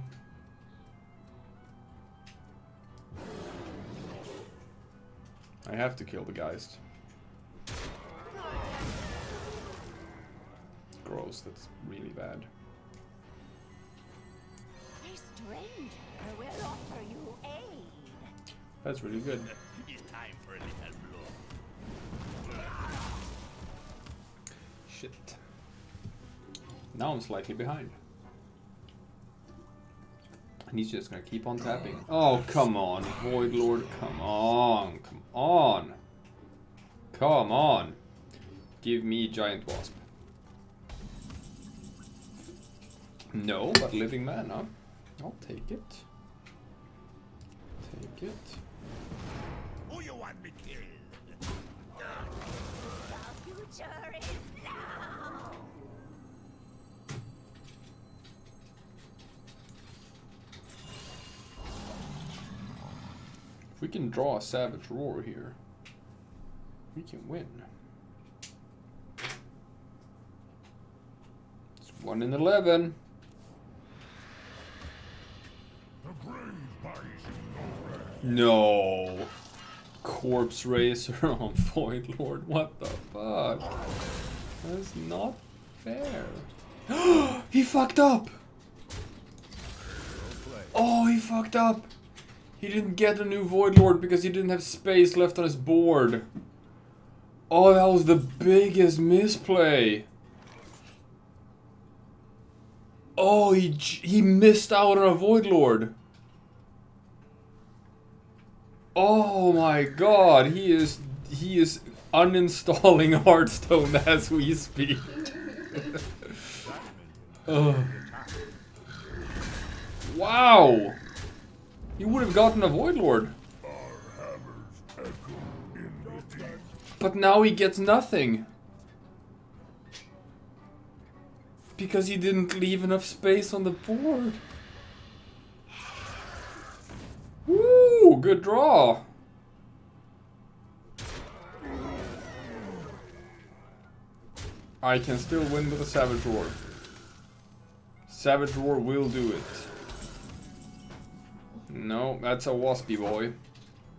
I have to kill the Geist. Gross, that's really bad. A stranger will offer you aid. That's really good. It's time for a little blow. Shit. Now I'm slightly behind. And he's just gonna keep on tapping. Oh, come on, Void Lord, come on, come on. Come on. Give me Giant Wasp. No, but Living Mana. I'll take it. Take it. Who you want me killed? The future is now. If we can draw a Savage Roar here, we can win. It's 1 in 11. The grave buys you no rest. No. Corpse Racer on Void Lord. What the fuck? That's not fair. He fucked up! Oh, he fucked up! He didn't get a new Void Lord because he didn't have space left on his board. Oh, that was the biggest misplay. Oh, he missed out on a Void Lord. Oh my god, he is uninstalling Hearthstone as we speak. Oh. Wow! He would have gotten a Void Lord. But now he gets nothing. Because he didn't leave enough space on the board. Woo! Good draw. I can still win with a Savage Roar. Savage Roar will do it. No, that's a waspy boy.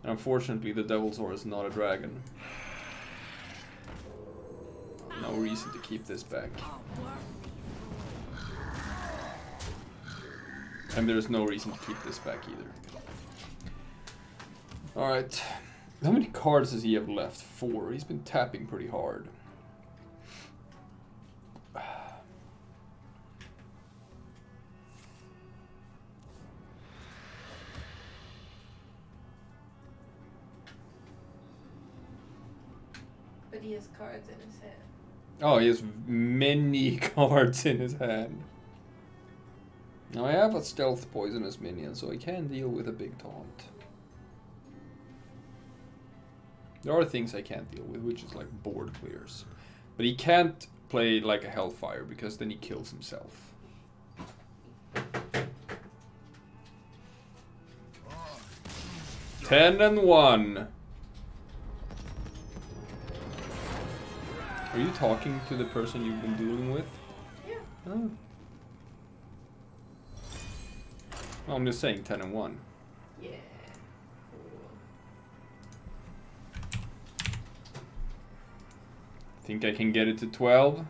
Unfortunately, the Devil's Roar is not a dragon. No reason to keep this back. And there's no reason to keep this back either. Alright. How many cards does he have left? 4. He's been tapping pretty hard. But he has cards in his hand. Oh, he has many cards in his hand. Now I have a stealth poisonous minion, so I can deal with a big taunt. There are things I can't deal with, which is like board clears. But he can't play like a Hellfire, because then he kills himself. Ten and 1. Are you talking to the person you've been dueling with? Yeah. Oh. Well, I'm just saying 10 and 1. Yeah. Think I can get it to 12?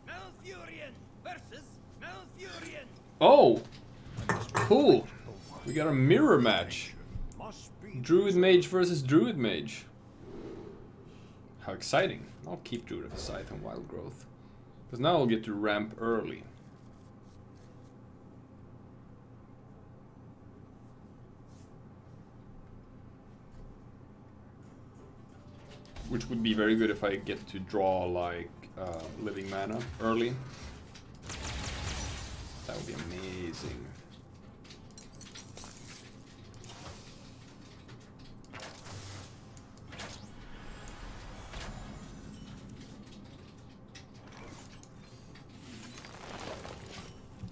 Malfurion versus Malfurion. Oh! Cool! We got a mirror match. Druid Mage versus Druid Mage. How exciting. I'll keep Druid of the Scythe and Wild Growth. Because now I'll get to ramp early. Which would be very good if I get to draw like living mana early. That would be amazing.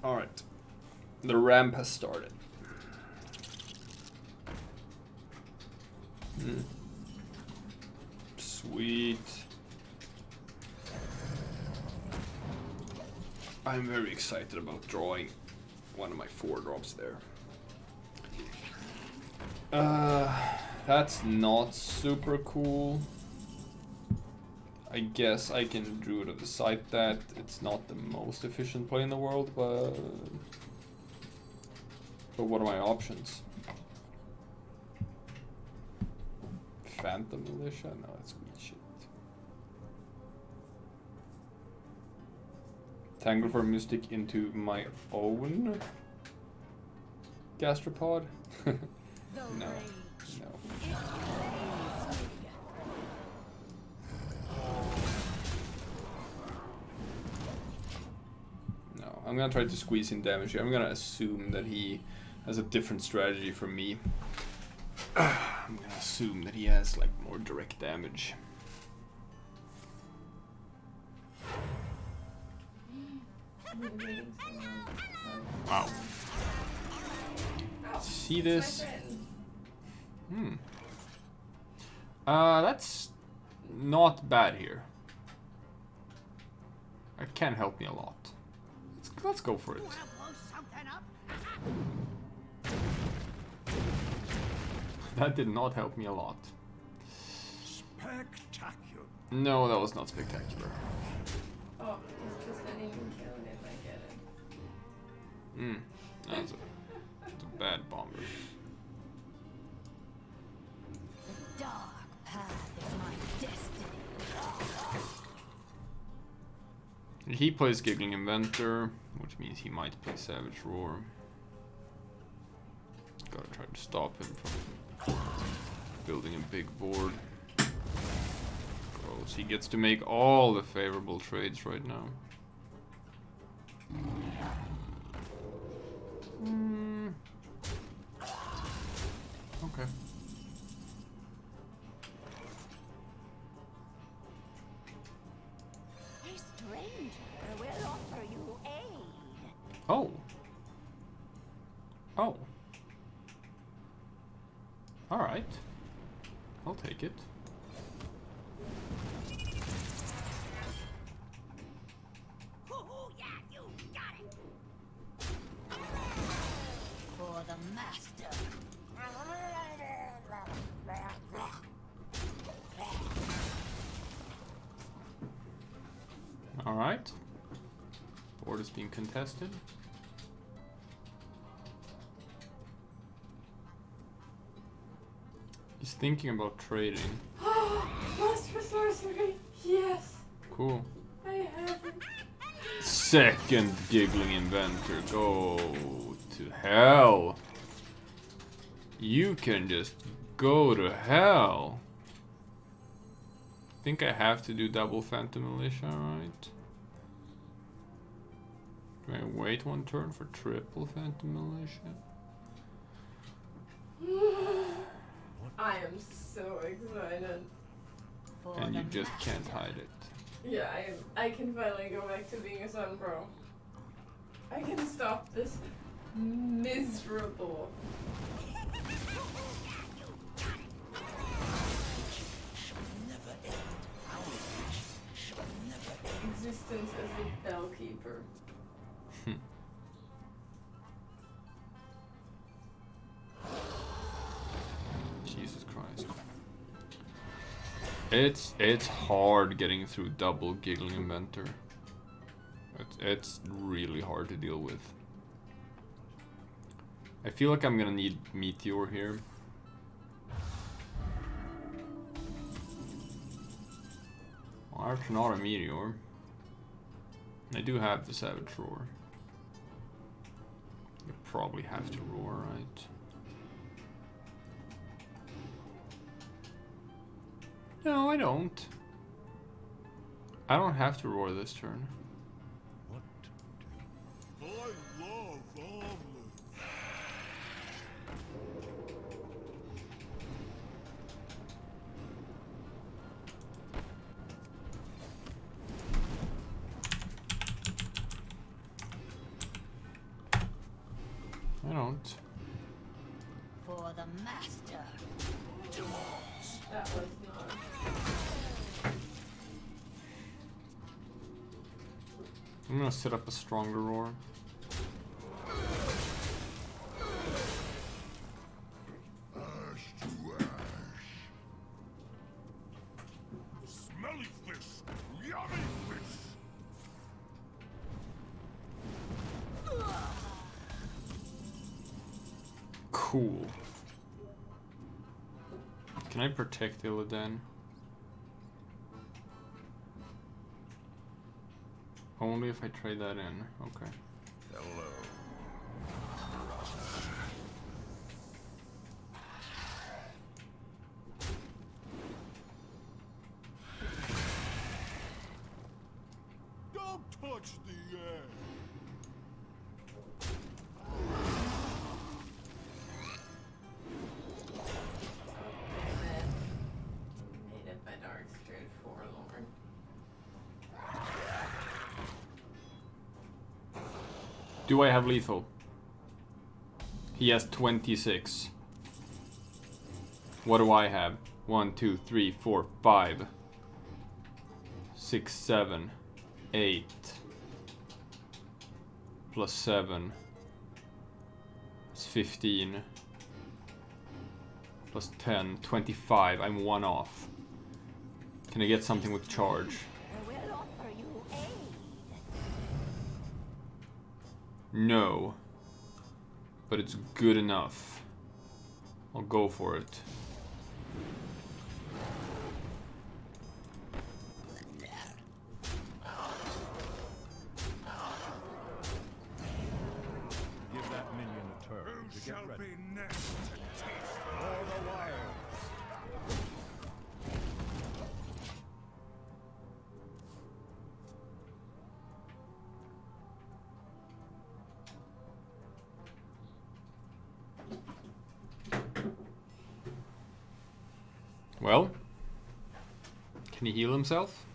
Alright. The ramp has started. Sweet. I'm very excited about drawing one of my 4 drops there. That's not super cool. I guess I can Druid of the Scythe that. It's not the most efficient play in the world, but what are my options? Phantom Militia? No, that's weak shit. Tanglefor Mystic into my own Gastropod? No. No. No, I'm gonna try to squeeze in damage here. I'm gonna assume that he has a different strategy from me. I'm gonna assume that he has like more direct damage. Wow. See this? That's not bad here. It can help me a lot. Let's go for it. That did not help me a lot. Spectacular. No, that was not spectacular. Oh, it's just I didn't even kill it if I get it. That's a bad bomber. The dark path is my destiny. He plays Giggling Inventor, which means he might play Savage Roar. Gotta try to stop him from building a big board. Gross, he gets to make all the favorable trades right now. Okay. A stranger will offer you aid. Oh. Oh. Alright. I'll take it. Oh, yeah, you got it. For the master. Alright. Board is being contested. He's thinking about trading. Master Sorcery! Yes! Cool. I have it. Second Giggling Inventor. Go to hell. You can just go to hell. I think I have to do double Phantom Militia, right? Do I wait one turn for triple Phantom Militia? I am so excited. And you just can't hide it. Yeah, I can finally go back to being a Sun Bro. I can stop this miserable existence as a bellkeeper. Jesus Christ. It's hard getting through double Giggling Inventor. It's really hard to deal with. I feel like I'm gonna need Meteor here. Well, that's not a Meteor. I do have the Savage Roar. You probably have to roar, right? No, I don't. I don't have to roar this turn. What to do? I love omelets. I don't. For the master. That was not. I'm gonna set up a stronger roar. Ash to ash. Smelly fish. Yummy fish. Cool. Can I protect Illidan? Only if I trade that in. Okay. Hello. Don't touch the air. Made it by Dark Spirit Forlorn. Do I have lethal? He has 26. What do I have? 1, 2, 3, 4, 5, 6, 7, 8. Plus 7. It's 15. Plus 10, 25. I'm 1 off. Can I get something with charge? I will offer you aid. No. but it's good enough. I'll go for it. Give that minion a turn Who to shall get ready. be next to taste For the wilds. Well, can he heal himself?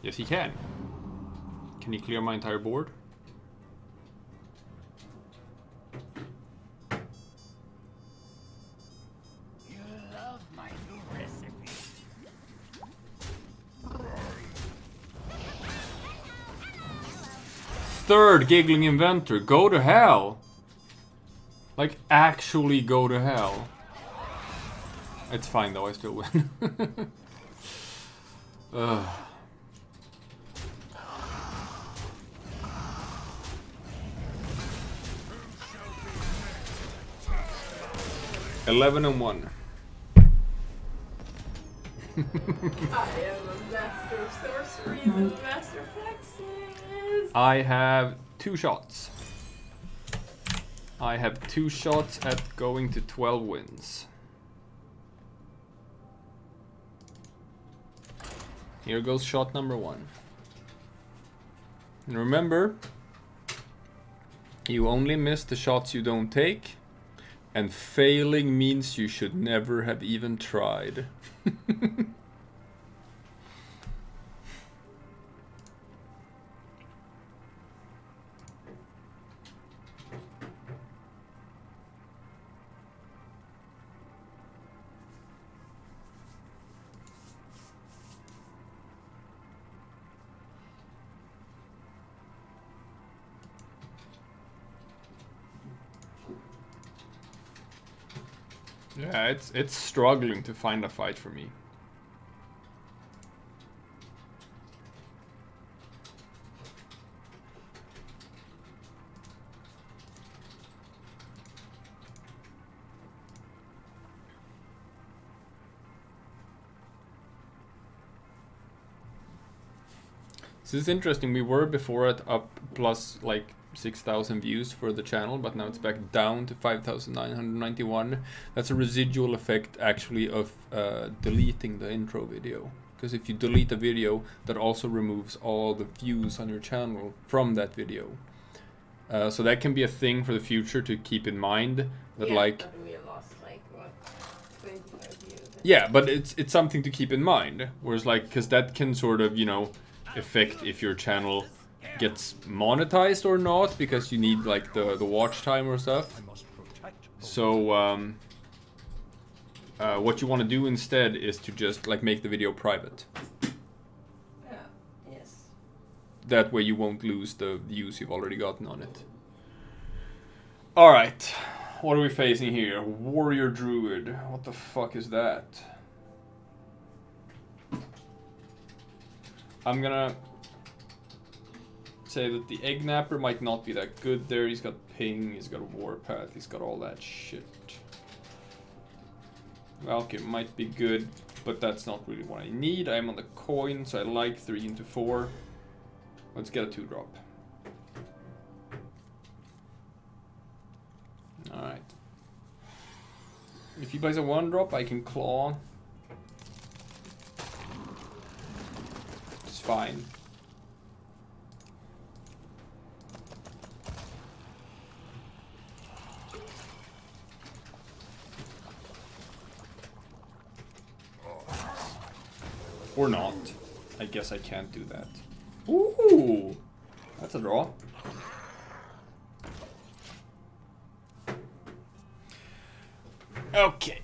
Yes, he can. Can he clear my entire board? You love my new recipe. Third Giggling Inventor, go to hell! Like, actually go to hell. It's fine though, I still win. Ugh. (11-1). I am a master of sorcery and a master of hexes. I have 2 shots. I have 2 shots at going to 12 wins. Here goes shot number 1. And remember, you only miss the shots you don't take, and failing means you should never have even tried. Yeah, it's struggling to find a fight for me. This is interesting. We were before at up plus like 6,000 views for the channel, but now it's back down to 5,991. That's a residual effect actually of deleting the intro video. Because if you delete a video, that also removes all the views on your channel from that video. So that can be a thing for the future to keep in mind. That Yeah, like, but we lost like what, 25 views. yeah, but it's something to keep in mind. Whereas like, because that can sort of, you know, affect if your channel gets monetized or not, because you need like the watch time or stuff. So what you want to do instead is to just like make the video private. Yeah, yes. That way you won't lose the views you've already gotten on it. Alright, what are we facing here? Warrior Druid. What the fuck is that? I'm gonna say that the Egg Napper might not be that good there. He's got ping, he's got a warpath, he's got all that shit. Valkyrie might be good, but that's not really what I need. I'm on the coin, so I like 3 into 4. Let's get a 2-drop. Alright. If he buys a 1-drop, I can claw. It's fine. Or not. I guess I can't do that. Ooh! That's a draw. Okay.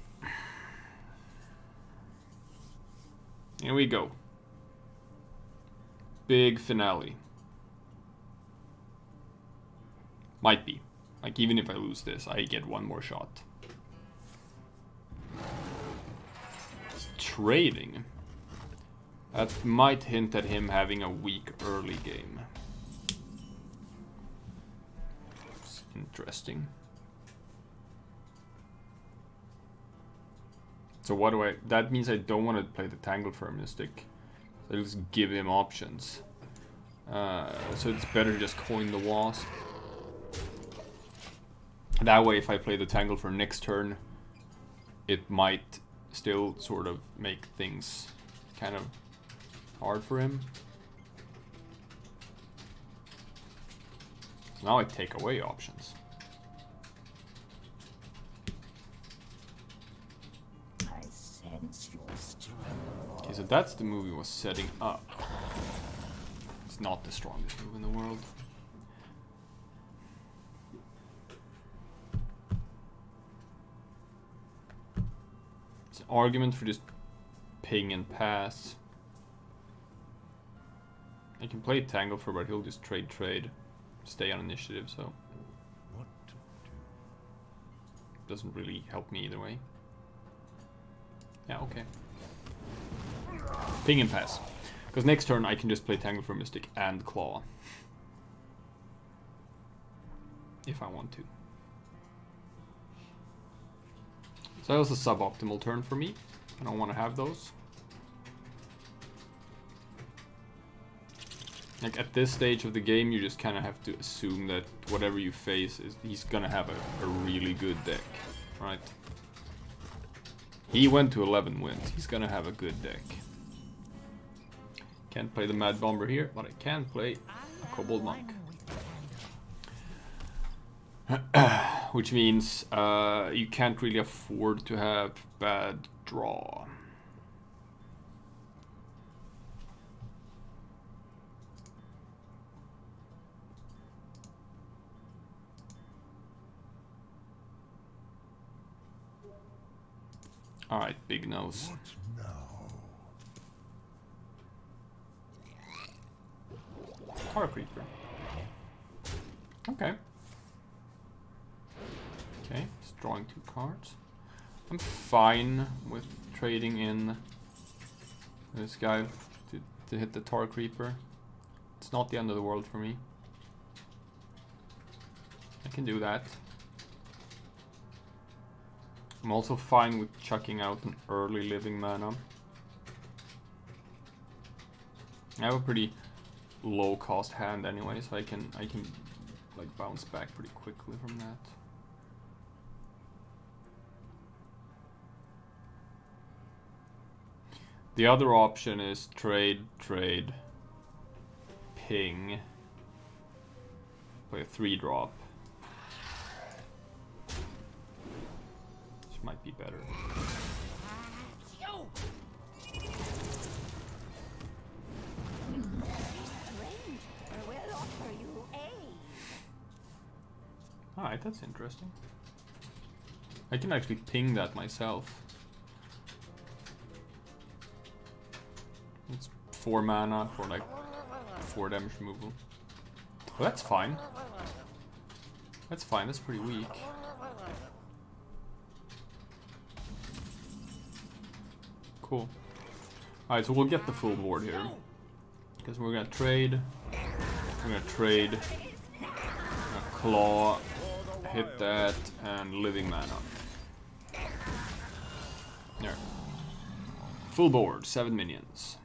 Here we go. Big finale. Might be. Like, even if I lose this, I get 1 more shot. It's trading. That might hint at him having a weak early game. Interesting. So what do I... That means I don't want to play the Tangle for Mystic. So I'll just give him options. So it's better to just coin the Wasp. That way if I play the Tangle for next turn, it might still sort of make things kind of hard for him. So now I take away options. I sense your strength. Okay, so that's the move he was setting up. It's not the strongest move in the world. It's an argument for just ping and pass. I can play Tangle for, but he'll just trade, stay on initiative, so What to do? doesn't really help me either way. Yeah, okay. Ping and pass. Because next turn I can just play Tangle for Mystic and Claw. If I want to. So that was a suboptimal turn for me. I don't want to have those. Like at this stage of the game, you just kind of have to assume that whatever you face is he's gonna have a really good deck, right? He went to 11 wins. He's gonna have a good deck. Can't play the Mad Bomber here, but I can play a Kobold Monk. Which means you can't really afford to have bad draw. Alright, big nose. What now? Tar Creeper. Okay. Okay, it's drawing 2 cards. I'm fine with trading in this guy to hit the Tar Creeper. It's not the end of the world for me. I can do that. I'm also fine with chucking out an early living mana. I have a pretty low cost hand anyway, so I can like bounce back pretty quickly from that. The other option is trade, ping, play a 3-drop. Which might be better. Alright, that's interesting. I can actually ping that myself. It's 4 mana for like 4 damage removal. Well, that's fine. That's fine, that's pretty weak. Cool. Alright, so we'll get the full board here. Because we're gonna trade. We're gonna trade. We're gonna claw. Hit that, and living mana. There. Full board, 7 minions.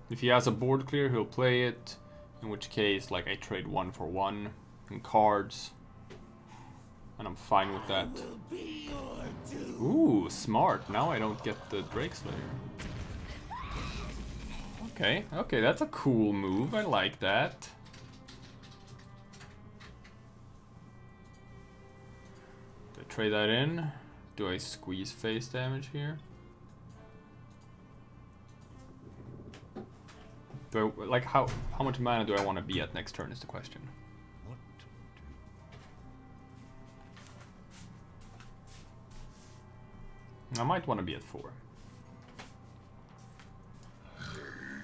If he has a board clear, he'll play it. In which case, like, I trade 1 for 1 in cards. And I'm fine with that. Ooh, smart. Now I don't get the Drake Slayer. Okay, okay, that's a cool move. I like that. Do I trade that in? Do I squeeze face damage here? Do I, like, how much mana do I want to be at next turn is the question. What to I might want to be at 4.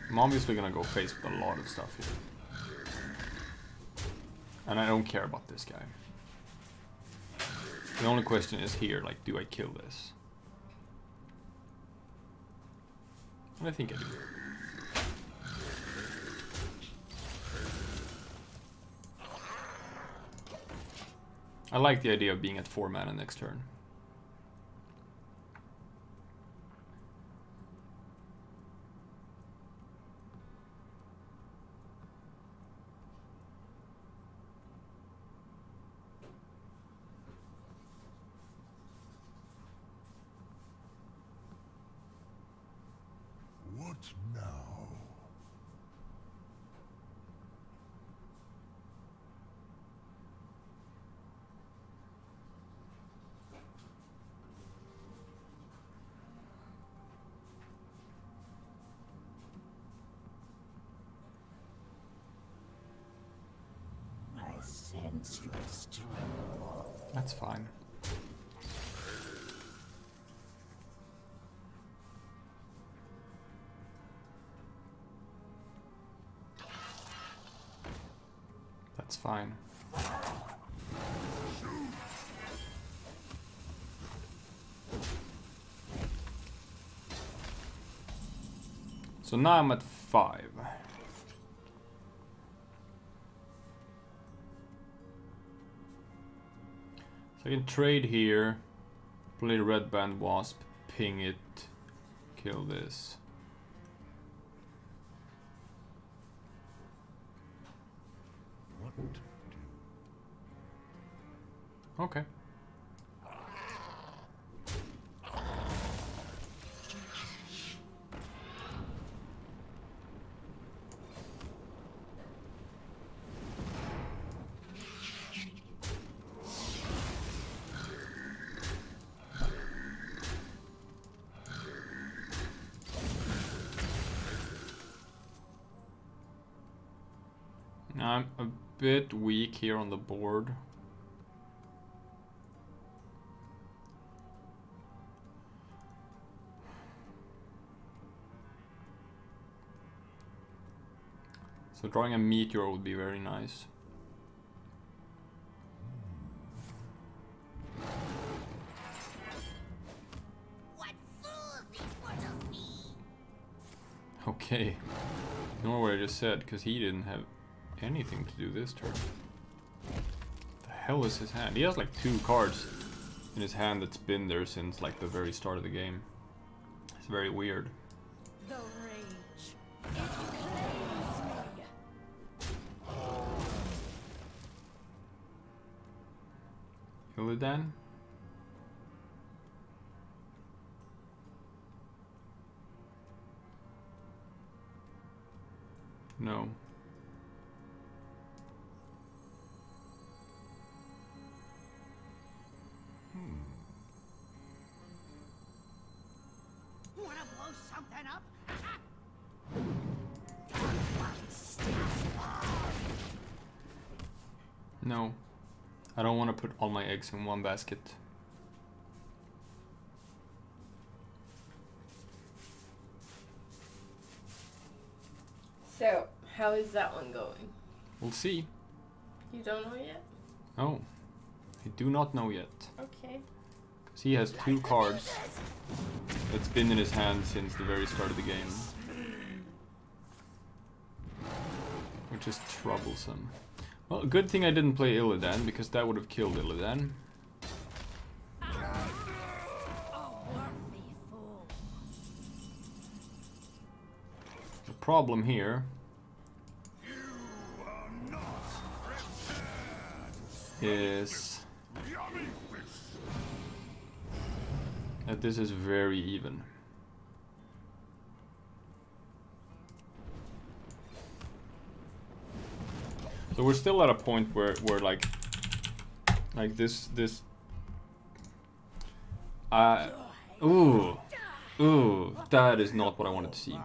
I'm obviously gonna go face with a lot of stuff here. And I don't care about this guy. The only question is here, like, do I kill this? And I think I do. I like the idea of being at 4 mana next turn. What now? I sense your strength. That's fine. That's fine. So now I'm at 5. So I can trade here, play Red Band Wasp, ping it, kill this. What to do? Okay. I'm a bit weak here on the board. So drawing a meteor would be very nice. What fools these mortals be! Okay. Ignore what I just said, because he didn't have anything to do this turn. The hell is his hand? He has like 2 cards in his hand that's been there since like the very start of the game. It's very weird. The rage. It claims me. Illidan? No. Wanna blow something up? No. I don't want to put all my eggs in one basket. So, how is that one going? We'll see. You don't know yet? Oh. I do not know yet. Okay. Because he has 2 cards that's been in his hand since the very start of the game. Which is troublesome. Well, good thing I didn't play Illidan, because that would have killed Illidan. A worthy fool. The problem here is that this is very even. So we're still at a point where like this ooh, that is not what I wanted to see.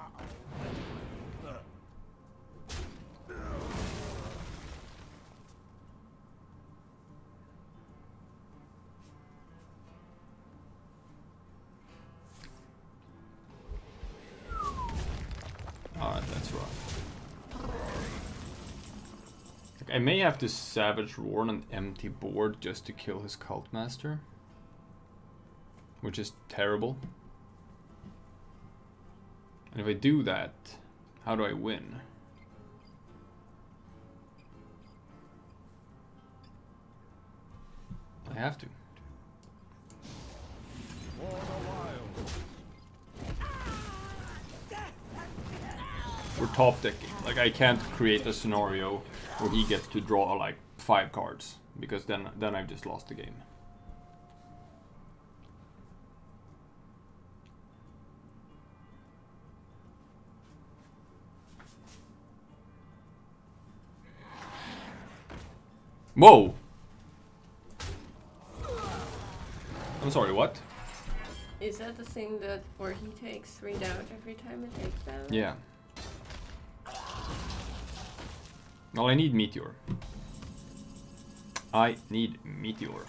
Alright, that's rough. I may have to Savage Roar on an empty board just to kill his Cult Master. Which is terrible. And if I do that, how do I win? I have to. For the wild. We're top decking. Like, I can't create a scenario where he gets to draw like 5 cards, because then I've just lost the game. Whoa! I'm sorry, what? Is that the thing that where he takes 3 damage every time it takes damage? Yeah. Well, I need Meteor. I need Meteor.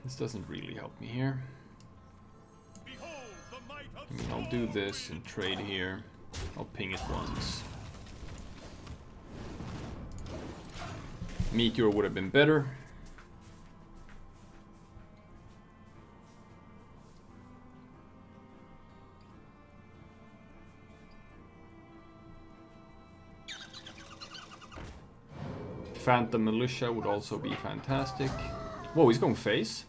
This doesn't really help me here. I mean, I'll do this and trade here. I'll ping it once. Meteor would have been better. Phantom Militia would also be fantastic. Whoa, he's going face?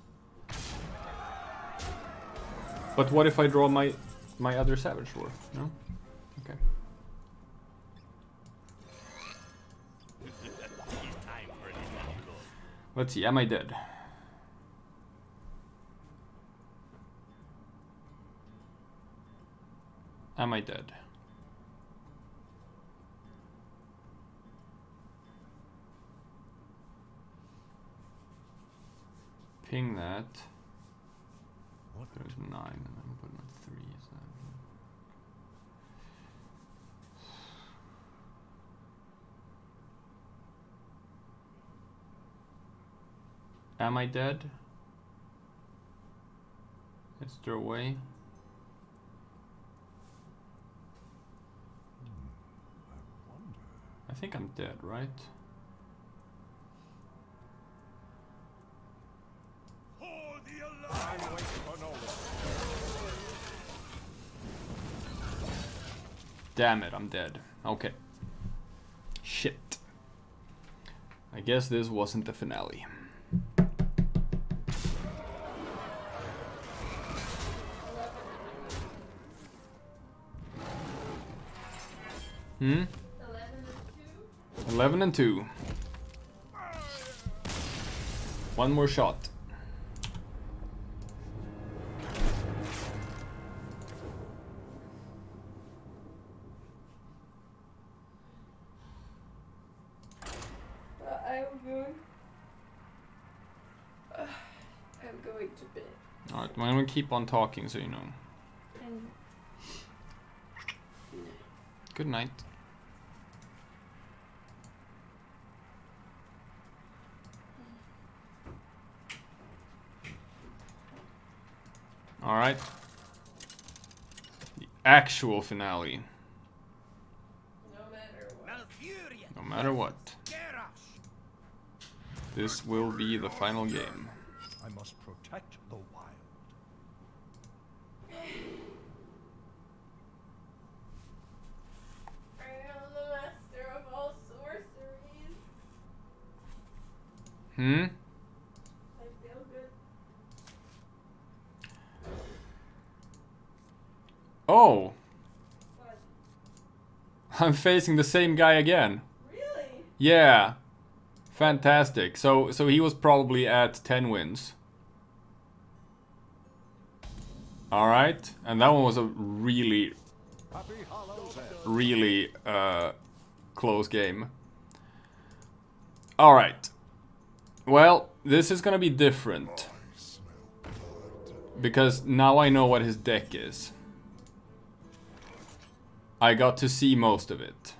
But what if I draw my other Savage Dwarf? No? Okay. Let's see, am I dead? Am I dead? Ping that. There's 9 and I'm putting a 3. Is that... Am I dead? Is there a way? I think I'm dead, right? Damn it, I'm dead. Okay. Shit. I guess this wasn't the finale. Hmm? 11 and 2. One more shot. I'm going to bed. Alright, well, I'm gonna keep on talking so you know. Good night. Alright. The actual finale. No matter what. This will be the final game. I must protect the wild. I am the master of all sorceries. Hmm? I feel good. Oh! What? I'm facing the same guy again. Really? Yeah. Fantastic. So he was probably at 10 wins. Alright. And that one was a really close game. Alright. Well, this is gonna be different. Because now I know what his deck is. I got to see most of it.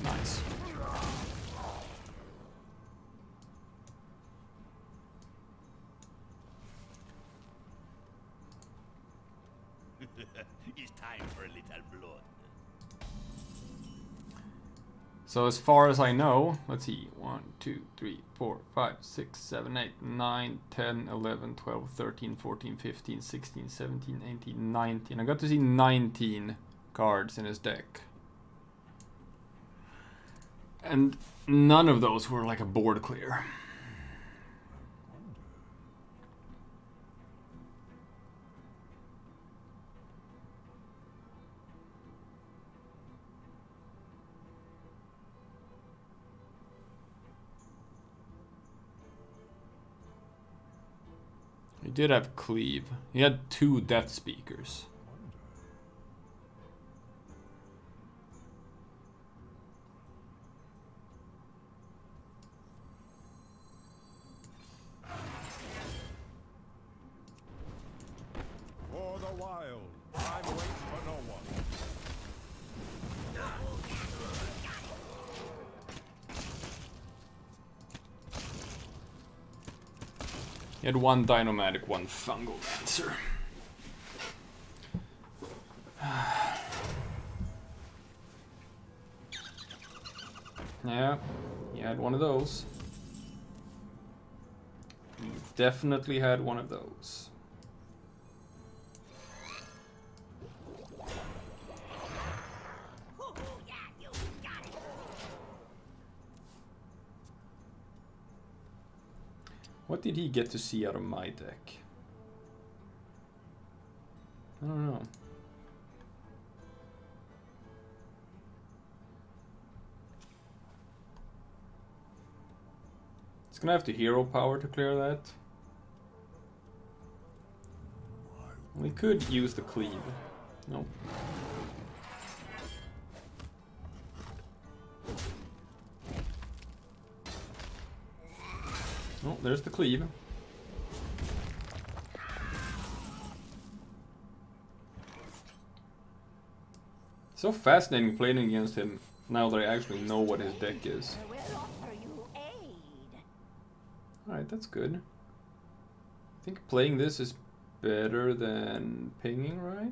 Nice. It's time for a little blood. So as far as I know, let's see, 1, 2, 3, 4, 5, 6, 7, 8, 9, 10, 11, 12, 13, 14, 15, 16, 17, 18, 19. I got to see 19 cards in his deck. And none of those were like a board clear. He did have Cleave. He had 2 Death Speakers. For the wild, time waits for no one. He had 1 Dinomatic, 1 Fungal Dancer. Yeah, he had one of those. He definitely had one of those. What did he get to see out of my deck? I don't know. It's gonna have to hero power to clear that. We could use the cleave. No. Oh, there's the cleave. So fascinating playing against him now that I actually know what his deck is. I will offer you aid. Alright, that's good. I think playing this is better than pinging, right?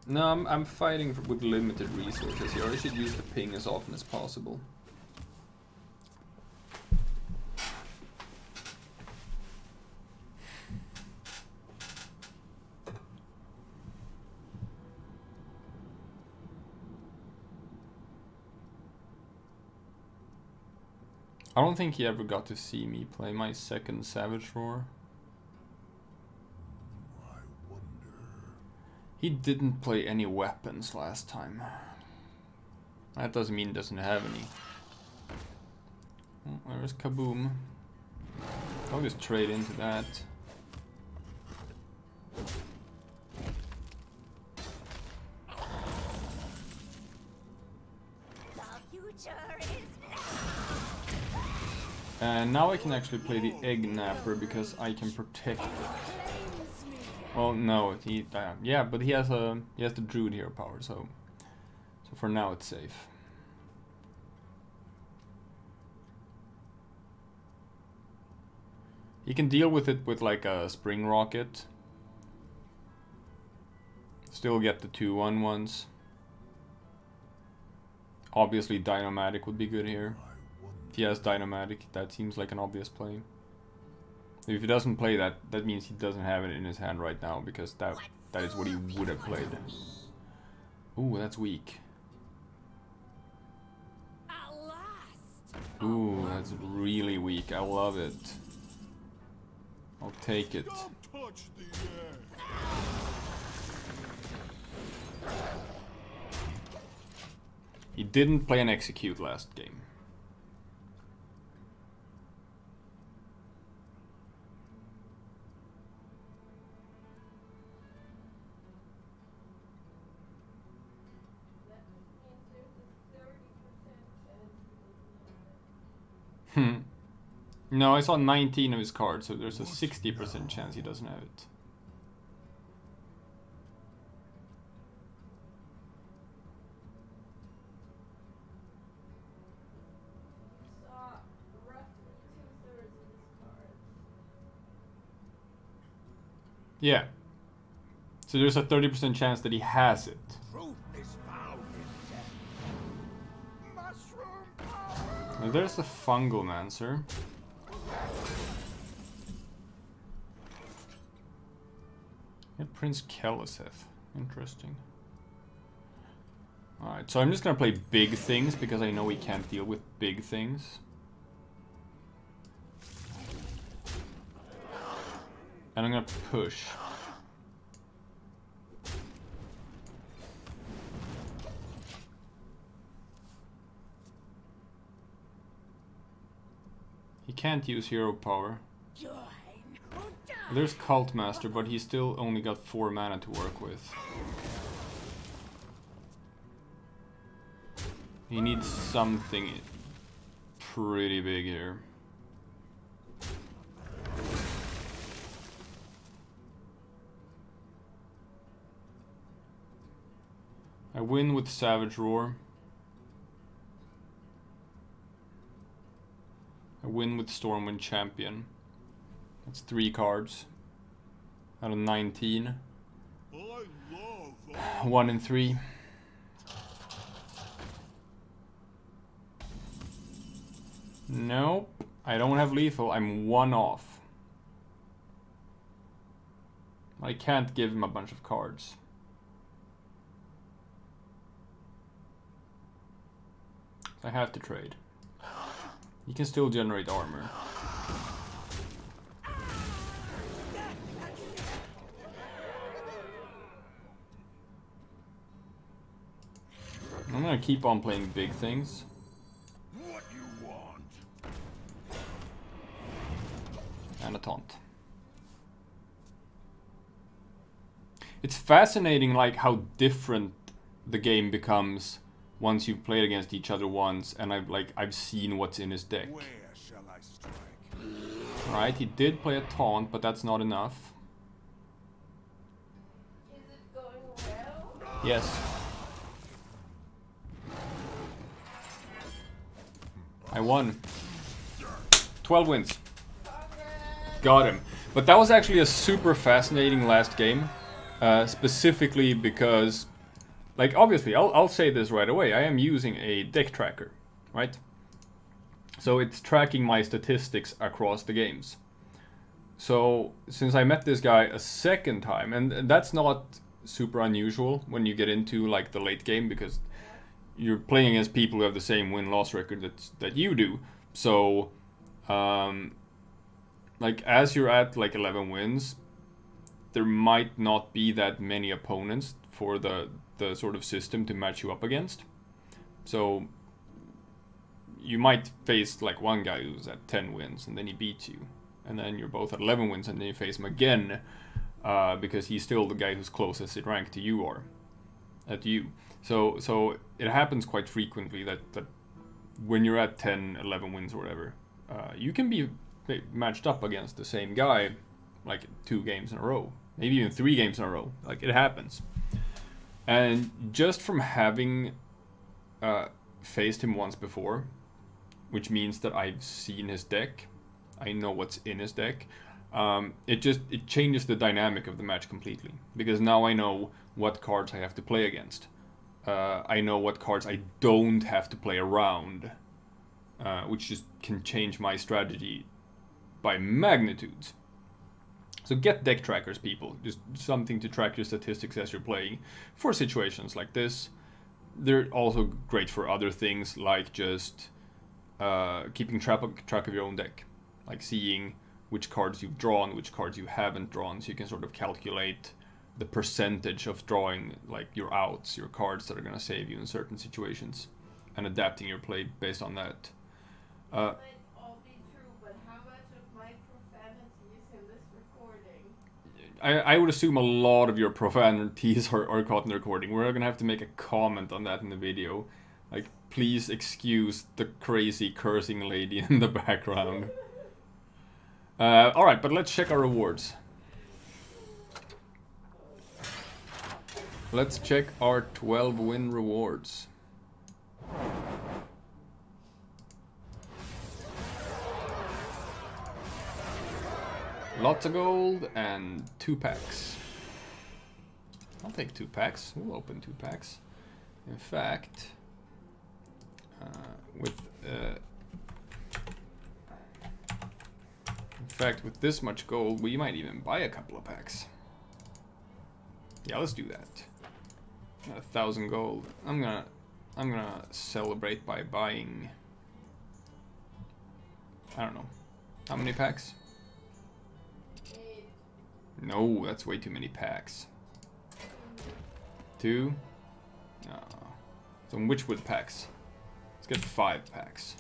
No, I'm fighting with limited resources here. I should use the ping as often as possible. I don't think he ever got to see me play my second Savage Roar. He didn't play any weapons last time. That doesn't mean he doesn't have any. Oh, there's Kaboom. I'll just trade into that. The future is And now I can actually play the Egg Napper because I can protect it. Well, no, yeah, but he has the Druid hero power, so for now it's safe. He can deal with it with like a Spring Rocket. Still get the 2/1/1s. Obviously Dynomatic would be good here. If he has Dynomatic, that seems like an obvious play. If he doesn't play that, that means he doesn't have it in his hand right now, because that is what he would have played. Ooh, that's weak. Ooh, that's really weak. I love it. I'll take it. He didn't play an Execute last game. No, I saw 19 of his cards, so there's a 60% chance he doesn't have it. Saw roughly 2/3 of his cards. Yeah. So there's a 30% chance that he has it. Truth is found in death. Mushroom power! Now there's the Fungal Mancer. Yeah, Prince Keleseth. Interesting. Alright, so I'm just gonna play big things because I know he can't deal with big things. And I'm gonna push. He can't use hero power. There's Cult Master, but he still only got 4 mana to work with. He needs something pretty big here. I win with Savage Roar. I win with Stormwind Champion. That's 3 cards out of 19. 1 in 3. Nope, I don't have lethal. I'm 1 off. I can't give him a bunch of cards. I have to trade. He can still generate armor. I'm gonna keep on playing big things. What you want? And a taunt. It's fascinating, like, how different the game becomes once you've played against each other once, and I've seen what's in his deck. Where shall I strike? Right, he did play a taunt, but that's not enough. Is it going well? Yes. I won. 12 wins. Got him. But that was actually a super fascinating last game. Specifically because, like, obviously, I'll say this right away. I am using a deck tracker, right? So it's tracking my statistics across the games. So since I met this guy a second time, and that's not super unusual when you get into, like, the late game, because you're playing against people who have the same win-loss record that you do. So, like, as you're at, like, 11 wins, there might not be that many opponents for the sort of system to match you up against. So, you might face, like, one guy who's at 10 wins, and then he beats you. And then you're both at 11 wins, and then you face him again, because he's still the guy who's closest in rank to you or at you. So it happens quite frequently that when you're at 10, 11 wins or whatever, you can be matched up against the same guy like 2 games in a row, maybe even 3 games in a row. Like, it happens. And just from having faced him once before, which means that I've seen his deck, I know what's in his deck, it changes the dynamic of the match completely, because now I know what cards I have to play against. I know what cards I don't have to play around, which just can change my strategy by magnitudes. So get deck trackers, people. Just something to track your statistics as you're playing for situations like this. They're also great for other things, like just keeping track of your own deck. Like seeing which cards you've drawn, which cards you haven't drawn, so you can sort of calculate the percentage of drawing, like, your outs, your cards that are going to save you in certain situations, and adapting your play based on that. Might all be true, but how much of my profanity is in this recording? I would assume a lot of your profanities are caught in the recording. We're going to have to make a comment on that in the video. Like, please excuse the crazy cursing lady in the background. Alright, but let's check our rewards. Let's check our 12 win rewards. Lots of gold and 2 packs. I'll take 2 packs. We'll open 2 packs. In fact, with this much gold, we might even buy a couple of packs. Yeah, let's do that. 1,000 gold. I'm gonna celebrate by buying. I don't know. How many packs? 8. No, that's way too many packs. 2. Some Witchwood packs. Let's get 5 packs.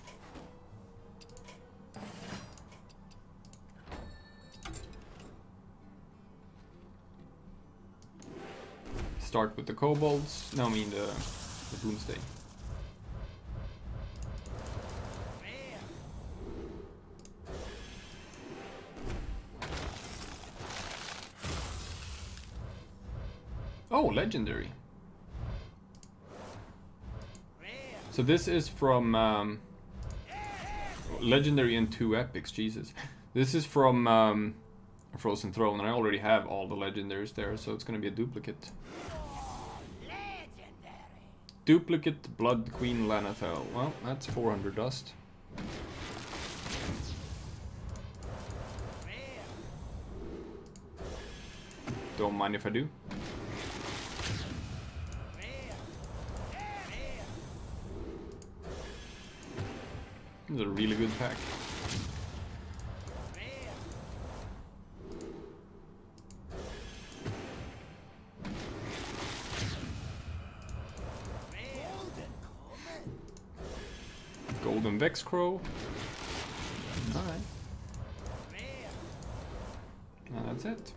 Start with the kobolds. No, I mean the Boomsday. Oh, legendary. So this is from legendary and 2 epics. Jesus, this is from Frozen Throne, and I already have all the legendaries there, so it's gonna be a duplicate. Duplicate Blood Queen Lanathel. Well, that's 400 dust. Don't mind if I do. This is a really good pack. Golden Vex Crow. Alright. And that's it.